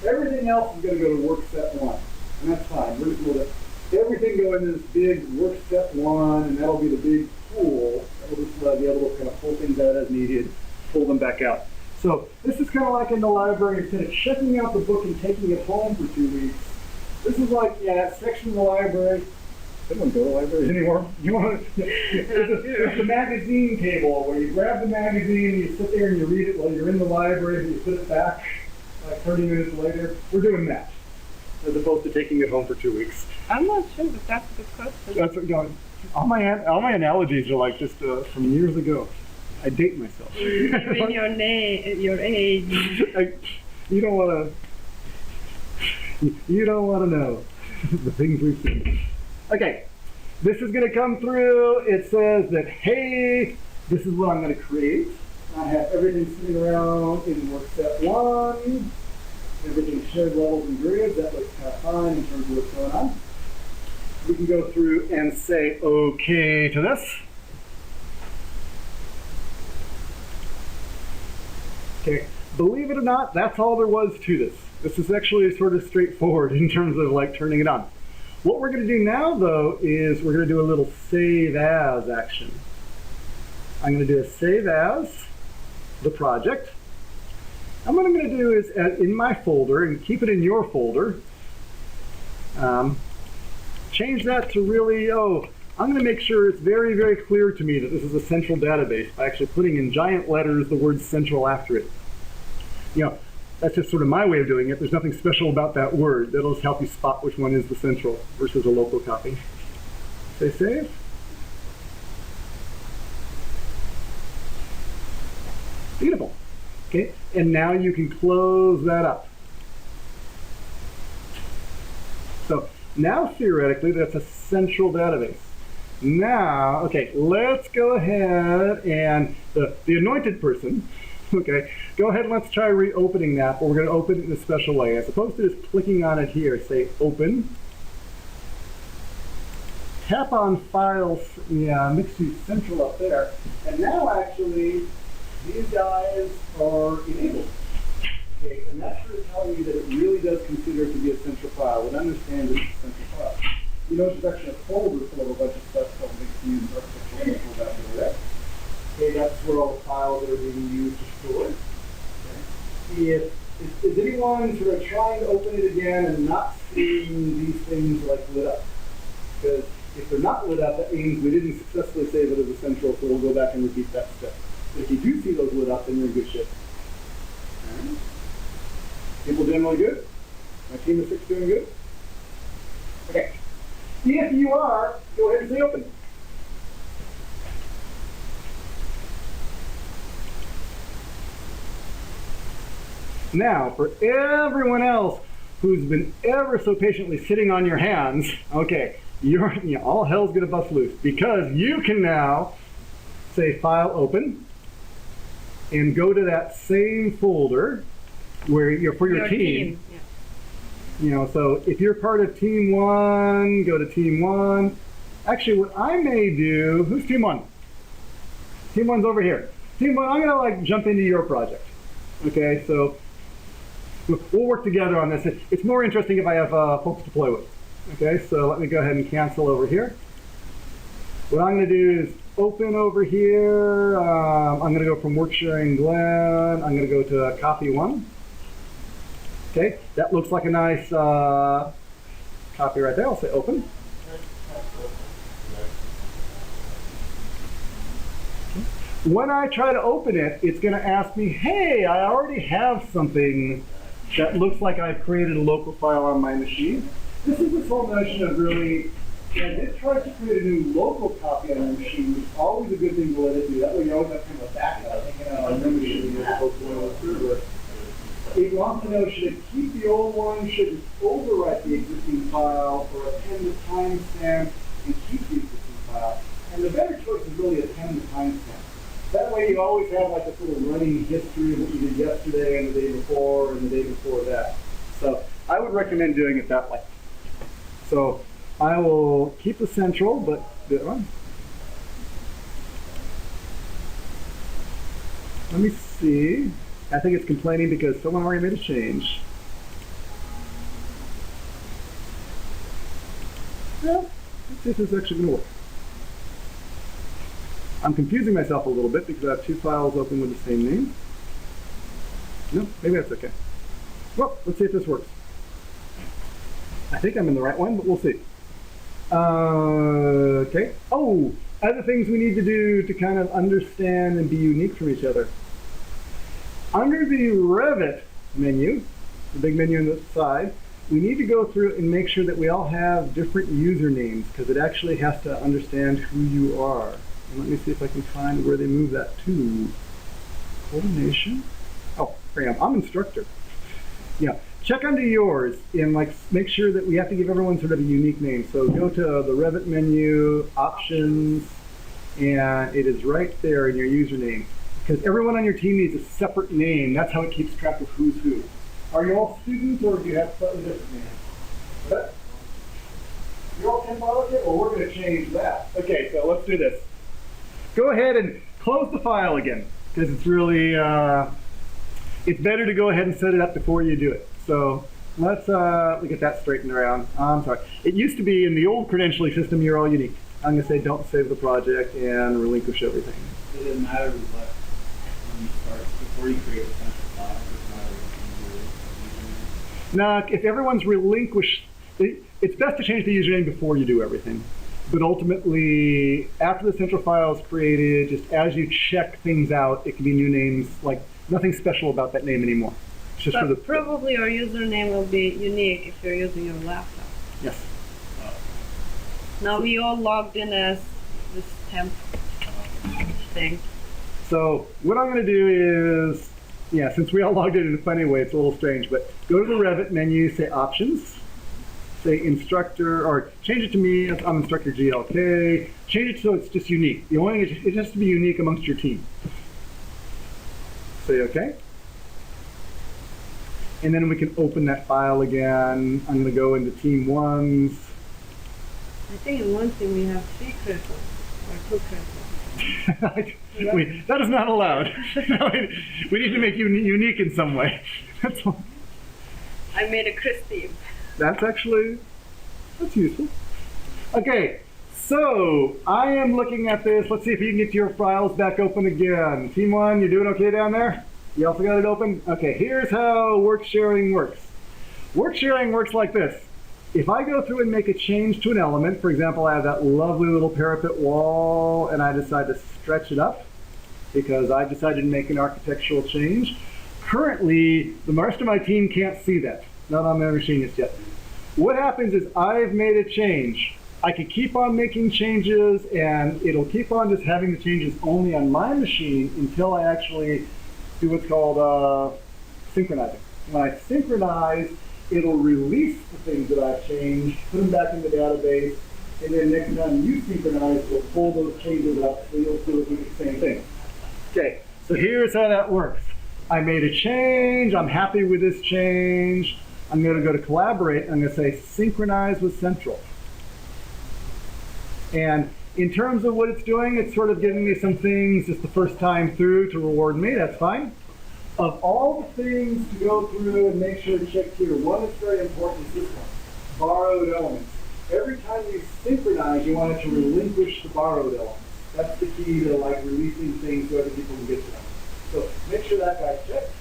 Everything else is going to go to work set 1, and that's fine. We're just going to let everything go into this big work set 1, and that'll be the big pool. That'll just be able to kind of pull things out as needed, pull them back out. So this is kind of like in the library, instead of checking out the book and taking it home for 2 weeks. This is like, that section of the library. I don't go to libraries anymore. You want to? It's the magazine table where you grab the magazine and you sit there and you read it while you're in the library, and you put it back like 30 minutes later. We're doing that, as opposed to taking it home for 2 weeks. I'm not sure, but that's a good question. That's what, all my analogies are like just from years ago. I date myself. Even your name, your age. You don't want to. You don't want to know the things we've seen. Okay, this is going to come through. It says that, hey, this is what I'm going to create. I have everything sitting around in work set 1. Everything shared levels and grids. That looks kind of fine in terms of what's going on. We can go through and say OK to this. Okay, believe it or not, that's all there was to this. This is actually sort of straightforward in terms of like turning it on. What we're going to do now, though, is we're going to do a little save as action. I'm going to do a save as the project. And what I'm going to do is, in my folder, and keep it in your folder, change that to really, I'm going to make sure it's very, very clear to me that this is a central database by actually putting in giant letters the word central after it. That's just sort of my way of doing it. There's nothing special about that word. That'll just help you spot which one is the central versus a local copy. Say save. Beautiful. Okay, and now you can close that up. So now theoretically that's a central database. Now, okay, let's go ahead and the anointed person, okay, go ahead and let's try reopening that, but we're going to open it in a special way. As opposed to just clicking on it here, say open. Tap on files, mix use central up there, and now actually these guys are enabled. Okay, and that's sort of telling you that it really does consider it to be a central file. It understands it's a central file. You notice there's actually a folder full of a bunch of stuff called mixed use architectural control back over there. Okay, that's where all the files that are being used are stored. Okay. If Is anyone sort of trying to open it again and not seeing these things like lit up? Because if they're not lit up, that means we didn't successfully save it as a central, so we'll go back and repeat that step. But if you do see those lit up, then you're in good shape. All right. People generally good? My team of 6 doing good? Okay. If you are, go ahead and say open. Now, for everyone else who's been ever so patiently sitting on your hands, okay, all hell's gonna bust loose because you can now say File Open and go to that same folder where you're for your team. Yeah. So if you're part of Team 1, go to Team 1. Actually, what I may do, who's Team 1? Team 1's over here. Team 1, I'm gonna jump into your project. Okay, so we'll work together on this. It's more interesting if I have folks to play with. Okay, so let me go ahead and cancel over here. What I'm going to do is open over here. I'm going to go from work sharing Glenn. I'm going to go to copy 1. Okay, that looks like a nice copy right there. I'll say open. When I try to open it, it's going to ask me, hey, I already have something that looks like I've created a local file on my machine. This is this whole notion of really, when it tries to create a new local copy on your machine, which is always a good thing to let it do. That way you always have kind of a backup. On your machine, you're supposed to go through it. It wants to know, should it keep the old one, should it overwrite the existing file, or append the timestamp and keep the existing file? And the better choice is really append the timestamp. That way you always have like a sort of running history of what you did yesterday and the day before and the day before that. So I would recommend doing it that way. So I will keep the central, but do it wrong. Let me see. I think it's complaining because someone already made a change. Well, let's see if this is actually going to work. I'm confusing myself a little bit because I have 2 files open with the same name. No, maybe that's okay. Well, let's see if this works. I think I'm in the right one, but we'll see. Okay. Oh, other things we need to do to kind of understand and be unique from each other. Under the Revit menu, the big menu on the side, we need to go through and make sure that we all have different usernames because it actually has to understand who you are. And let me see if I can find where they move that to. Coordination. Oh, here I am. I'm instructor. Yeah. Check under yours and make sure that we have to give everyone sort of a unique name. So go to the Revit menu, options, and it is right there in your username. Because everyone on your team needs a separate name. That's how it keeps track of who's who. Are you all students or do you have slightly different names? What? You're all 10 files yet? Well, we're going to change that. Okay, so let's do this. Go ahead and close the file again because it's really, it's better to go ahead and set it up before you do it. So let's get that straightened around. I'm sorry. It used to be in the old credentialing system, you're all unique. I'm going to say don't save the project and relinquish everything. It doesn't matter what when you start, before you create a central file, it doesn't matter what you do. Now, if everyone's relinquished, it's best to change the username before you do everything. But ultimately, after the central file is created, just as you check things out, it can be new names, like nothing special about that name anymore. It's just for the probably your username will be unique if you're using your laptop. Yes. Now we all logged in as this temp thing. So what I'm going to do is, yeah, since we all logged in a funny way, it's a little strange, but go to the Revit menu, say Options, say Instructor, or change it to me, I'm Instructor GLK, change it so it's just unique. The only thing is, it has to be unique amongst your team. Say OK. And then we can open that file again. I'm going to go into Team 1's. I think in one thing we have 3 crystals, or 2 crystals. That is not allowed. We need to make you unique in some way. That's all. I made a Chris theme. That's useful. Okay, so I am looking at this. Let's see if you can get your files back open again. Team 1, you doing okay down there? You also got it open? Okay, here's how work sharing works. Work sharing works like this. If I go through and make a change to an element, for example, I have that lovely little parapet wall and I decide to stretch it up because I decided to make an architectural change. Currently, the rest of my team can't see that, not on their machine just yet. What happens is I've made a change. I could keep on making changes and it'll keep on just having the changes only on my machine until I actually do what's called synchronizing. When I synchronize, it'll release the things that I've changed, put them back in the database, and then next time you synchronize, it'll pull those changes up so you'll do the same thing. Okay, so here's how that works. I made a change, I'm happy with this change. I'm going to go to collaborate, I'm going to say synchronize with central. And in terms of what it's doing, it's sort of giving me some things just the first time through to reward me, that's fine. Of all the things to go through and make sure to check here, one that's very important is this one, borrowed elements. Every time you synchronize, you want it to relinquish the borrowed elements. That's the key to like releasing things so other people can get to them. So make sure that guy's checked.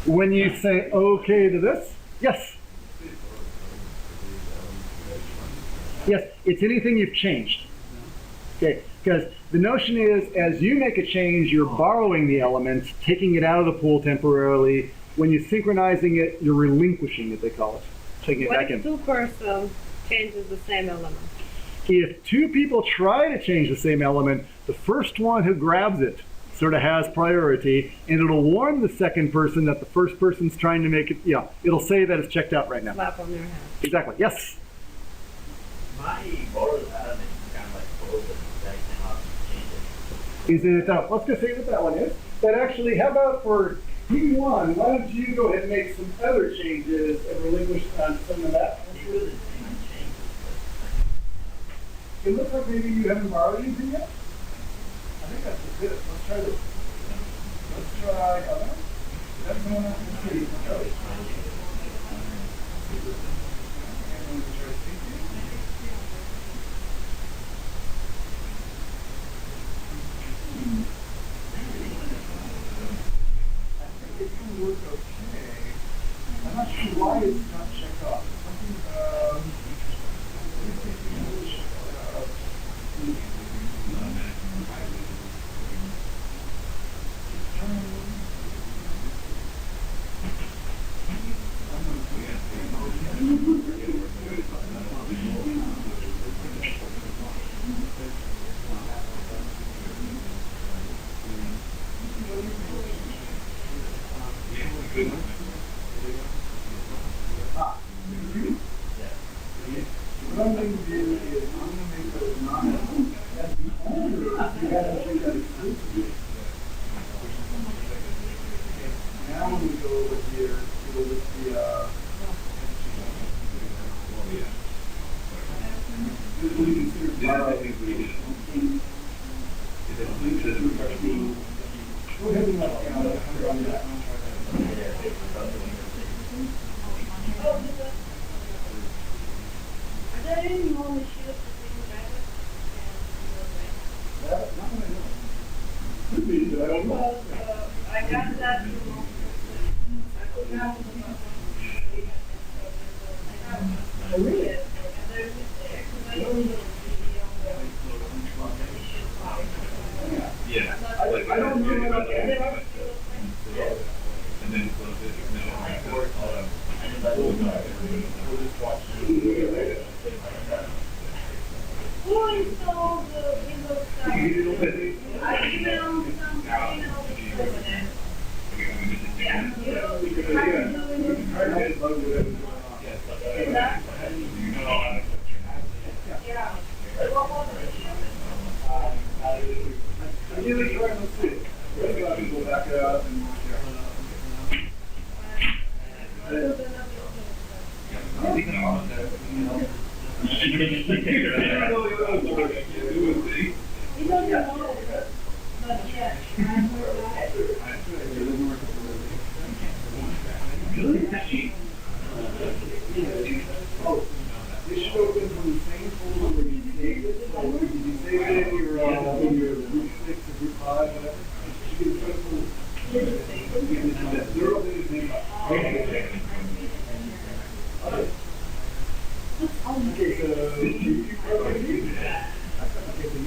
When you say okay to this, yes. Yes, it's anything you've changed. Okay, because the notion is as you make a change, you're borrowing the elements, taking it out of the pool temporarily. When you're synchronizing it, you're relinquishing it, they call it. Taking it back in. What if 2 person changes the same element? If 2 people try to change the same element, the first one who grabs it sort of has priority, and it'll warn the second person that the first person's trying to make it, yeah, it'll say that it's checked out right now. Slap on their hand. Exactly, yes. My borrowed element is kind of like open that I cannot change it. Is it, let's go see what that one is. But actually, how about for P1, why don't you go ahead and make some other changes and relinquish some of that? It was the same changes, It looks like maybe you haven't borrowed anything yet. I think that's just it. Let's try this. Let's try other. That's the one I can see. Let's try this. It can work okay. I'm not sure why it's not checked off. Something, what I'm going to do is I'm going to make those not as the owner, you have to make that exclusively. Now when we go over here, we'll just the this will be considered borrowed. Go ahead and run that. Are there any more machines Not what I know. Could be, but I don't know. I got that from Oh, really? Yeah. I don't know about that. And then close it. We'll just watch who installed the Windows 7? I emailed some president. Yeah, yeah. What was the issue? I usually try and see it. Maybe I can go back it out and He doesn't know, but yes, I heard oh, this should open from the same folder where you saved it. So did you save it in your group 6 or group 5, whatever? You should get a Okay, so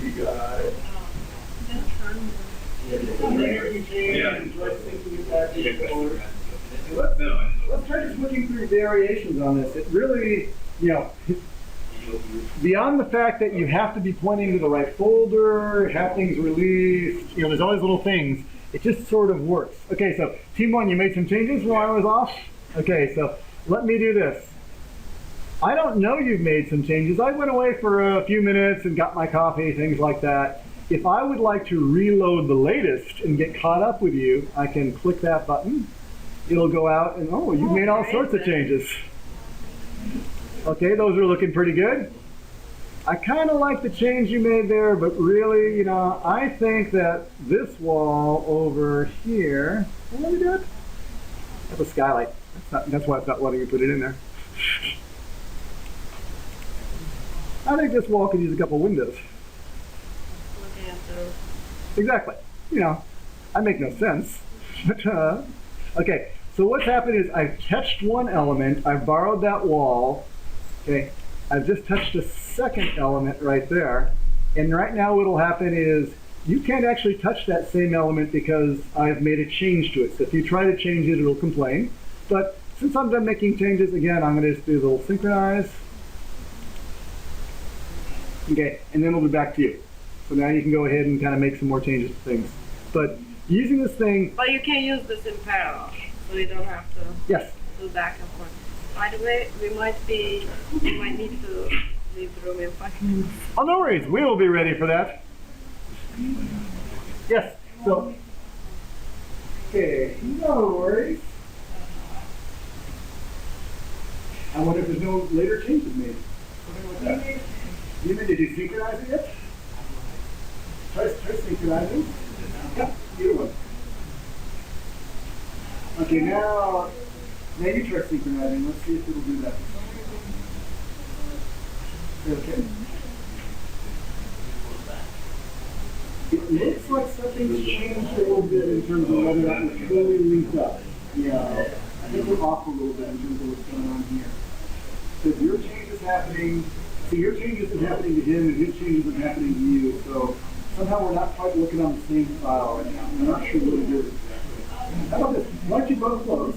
you got let's try just looking through variations on this. It really, beyond the fact that you have to be pointing to the right folder, have things released, there's all these little things, it just sort of works. Okay, so team one, you made some changes while I was off? Okay, so let me do this. I don't know you've made some changes. I went away for a few minutes and got my coffee, things like that. If I would like to reload the latest and get caught up with you, I can click that button. It'll go out and, oh, you've made all sorts of changes. Okay, those are looking pretty good. I kind of like the change you made there, but really, I think that this wall over here, let me do it. That's a skylight. That's why it's not letting me put it in there. I think this wall could use a couple windows. Exactly. I make no sense. But, okay, so what's happened is I've touched one element, I've borrowed that wall, okay, I've just touched a second element right there, and right now what'll happen is you can't actually touch that same element because I've made a change to it. So if you try to change it, it'll complain. But since I'm done making changes, again, I'm going to just do a little synchronize. Okay, and then we'll be back to you. So now you can go ahead and kind of make some more changes to things. But using this thing... But you can use this in parallel, so you don't have to do back and forth. By the way, we might need to leave the room in 5 minutes. Oh, no worries. We will be ready for that. Yes, so... Okay, no worries. I wonder if there's no later changes made. Did you synchronize it yet? Try synchronizing. Yeah, either one. Okay, now you try synchronizing. Let's see if it'll do that. Okay. It looks like something's changed a little bit in terms of whether that was fully linked up. Yeah, I think we're off a little bit in terms of what's going on here. Because your change is happening. See, your changes are happening to him, and his changes are happening to you. So somehow we're not quite looking on the same file right now. I'm not sure what it is exactly. How about this? Why don't you both close?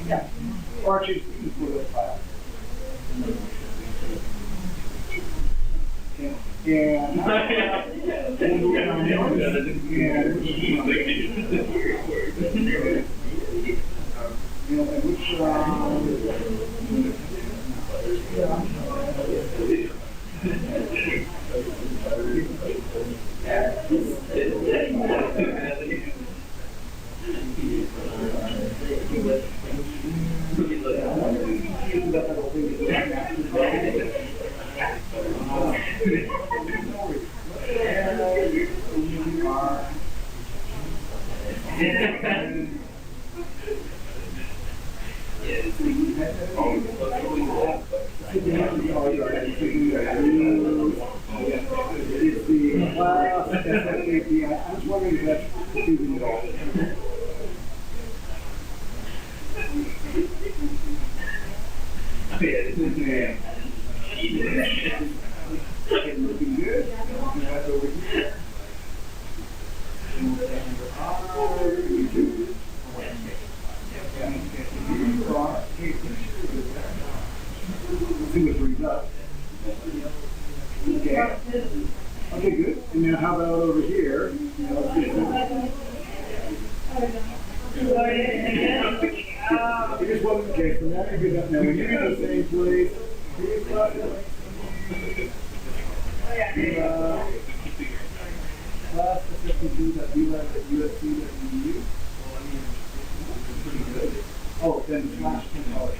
Yeah. Or actually, you can split that file. And I was wondering if that's using it all. Looking good. That's over here. See what brings up. Okay. Okay, good. And now how about over here? It just wasn't the case. So now you're good. Now when you're in the same place, class ssd.ulab.usc.edu. Pretty good. Oh, then slash college.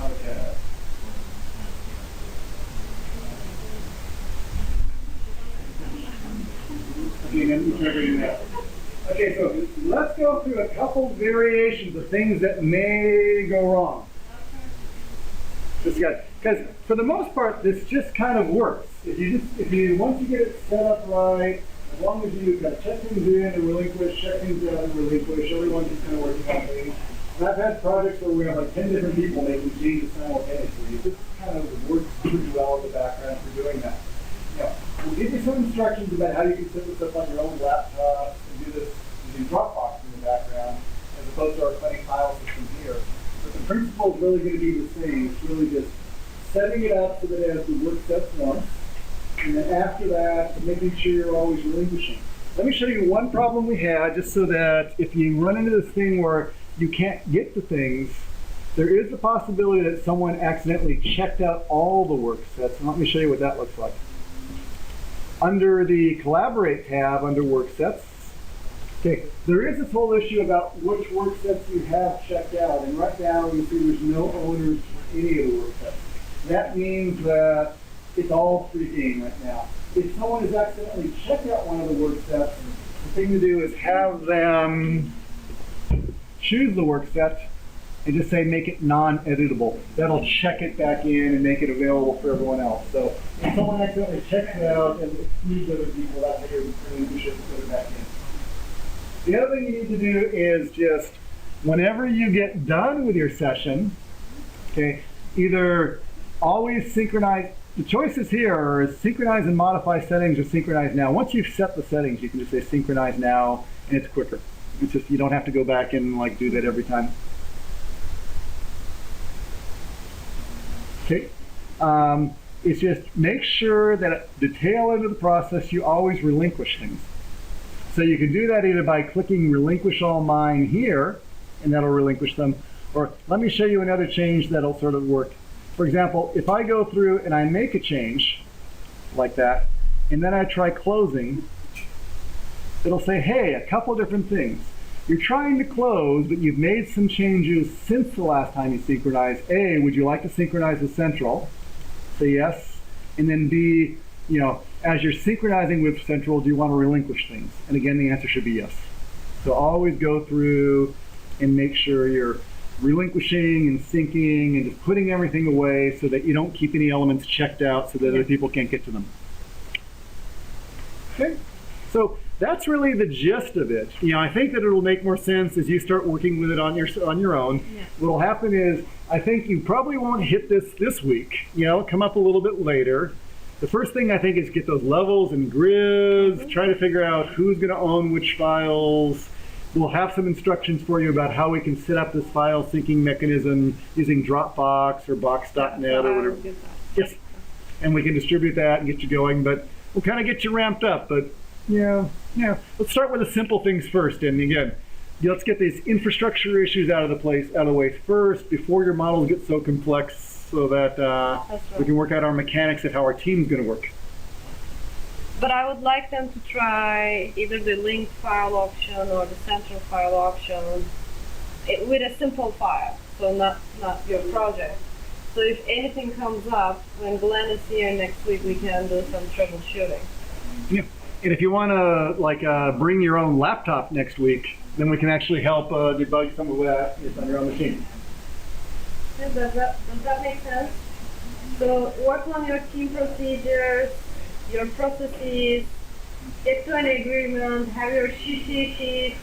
Okay. Okay, then we turn that. Okay, so let's go through a couple variations of things that may go wrong. Because Because for the most part, this just kind of works. Once you get it set up right, as long as you kind of check things in and relinquish, check things out and relinquish, everyone's just kind of working on things. And I've had projects where we have like 10 different people making changes simultaneously. This kind of works pretty well in the background for doing that. We'll give you some instructions about how you can set this up on your own laptop and do this using Dropbox in the background, as opposed to our clinic file system here. But the principle is really going to be the same. It's really just setting it up so that it has the Worksets once, and then after that, making sure you're always relinquishing. Let me show you one problem we had, just so that if you run into this thing where you can't get to things, there is the possibility that someone accidentally checked out all the Worksets. And let me show you what that looks like. Under the Collaborate tab, under Worksets, okay, there is this whole issue about which Worksets you have checked out. And right now, you see there's no owners for any of the Worksets. That means that it's all free game right now. If someone has accidentally checked out one of the Worksets, the thing to do is have them choose the Workset and just say make it non-editable. That'll check it back in and make it available for everyone else. So if someone accidentally checks it out and excludes other people, that's how you're relinquish it and put it back in. The other thing you need to do is just, whenever you get done with your session, okay, either always synchronize. The choices here are synchronize and modify settings or synchronize now. Once you've set the settings, you can just say synchronize now, and it's quicker. It's just, you don't have to go back and like do that every time. Okay. It's just make sure that at the tail end of the process, you always relinquish things. So you can do that either by clicking relinquish all mine here, and that'll relinquish them. Or let me show you another change that'll sort of work. For example, if I go through and I make a change like that, and then I try closing, it'll say, hey, a couple different things. You're trying to close, but you've made some changes since the last time you synchronized. A, would you like to synchronize with Central? Say yes. And then B, as you're synchronizing with Central, do you want to relinquish things? And again, the answer should be yes. So always go through and make sure you're relinquishing and syncing and just putting everything away so that you don't keep any elements checked out so that other people can't get to them. Okay, so that's really the gist of it. I think that it'll make more sense as you start working with it on your own. Yeah. What'll happen is, I think you probably won't hit this week. Come up a little bit later. The first thing I think is get those levels and grids, try to figure out who's going to own which files. We'll have some instructions for you about how we can set up this file syncing mechanism using Dropbox or Box.net or whatever. Yes, and we can distribute that and get you going, but we'll kind of get you ramped up. But yeah, let's start with the simple things first. And again, let's get these infrastructure issues out of the way first before your models get so complex, so that we can work out our mechanics of how our team's going to work. But I would like them to try either the linked file option or the central file option with a simple file, so not your project. So if anything comes up, when Glenn is here next week, we can do some troubleshooting. Yeah, and if you want to bring your own laptop next week, then we can actually help debug some of that on your own machine. Yeah, does that make sense? So work on your team procedures, your processes, get to an agreement, have your sheets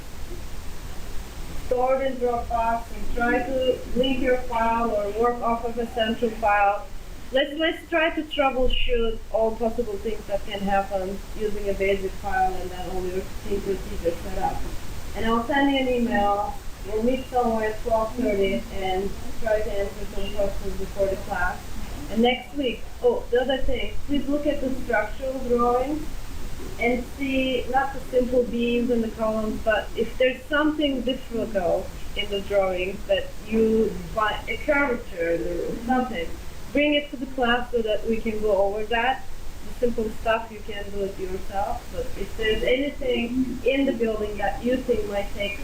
stored in Dropbox, and try to link your file or work off of a central file. Let's try to troubleshoot all possible things that can happen using a basic file and then all your team procedures set up. And I'll send you an email. We'll meet somewhere at 12:30 and try to answer some questions before the class. And next week, the other thing, please look at the structural drawings and see not the simple beams and the columns, but if there's something difficult in the drawings that you find a curvature or something, bring it to the class so that we can go over that. The simple stuff you can do it yourself, but if there's anything in the building that you think might take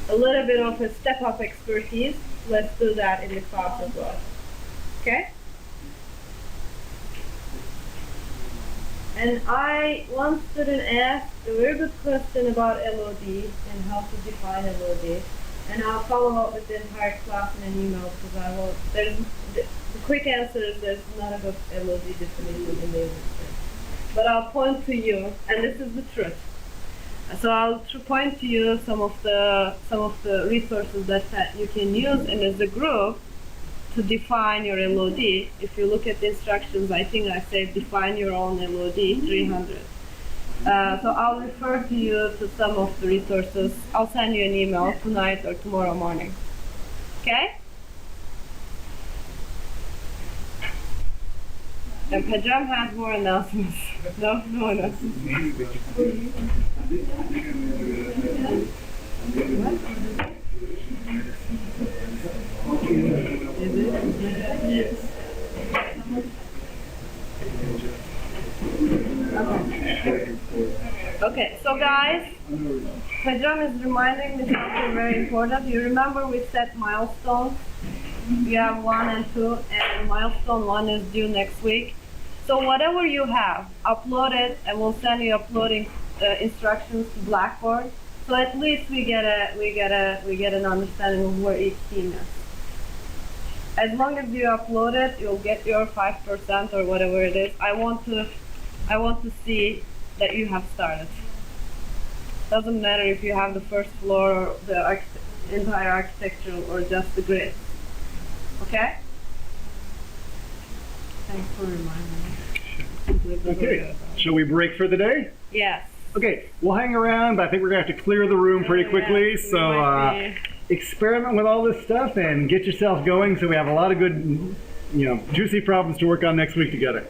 a little bit of a step-up expertise, let's do that in the class as well. Okay? And one student asked a very good question about LOD and how to define LOD. And I'll follow up with the entire class in an email because I will. The quick answer is there's not a good LOD definition in the industry. But I'll point to you, and this is the truth. So I'll point to you some of the resources that you can use, and as a group to define your LOD. If you look at the instructions, I think I said define your own LOD 300. So I'll refer to you to some of the resources. I'll send you an email tonight or tomorrow morning. Okay? And Pajam has more announcements. No announcements. Yes. Okay, so guys, Pajam is reminding me something very important. You remember we set milestones? You have 1 and 2, and milestone 1 is due next week. So whatever you have, upload it, and we'll send you uploading instructions to Blackboard. So at least we get an understanding of where each team is. As long as you upload it, you'll get your 5% or whatever it is. I want to see that you have started. Doesn't matter if you have the first floor or the entire architecture or just the grid. Okay? Thanks for reminding me. Okay, shall we break for the day? Yes. Okay, we'll hang around, but I think we're gonna have to clear the room pretty quickly. Yes, So experiment with all this stuff and get yourself going so we have a lot of good, juicy problems to work on next week together.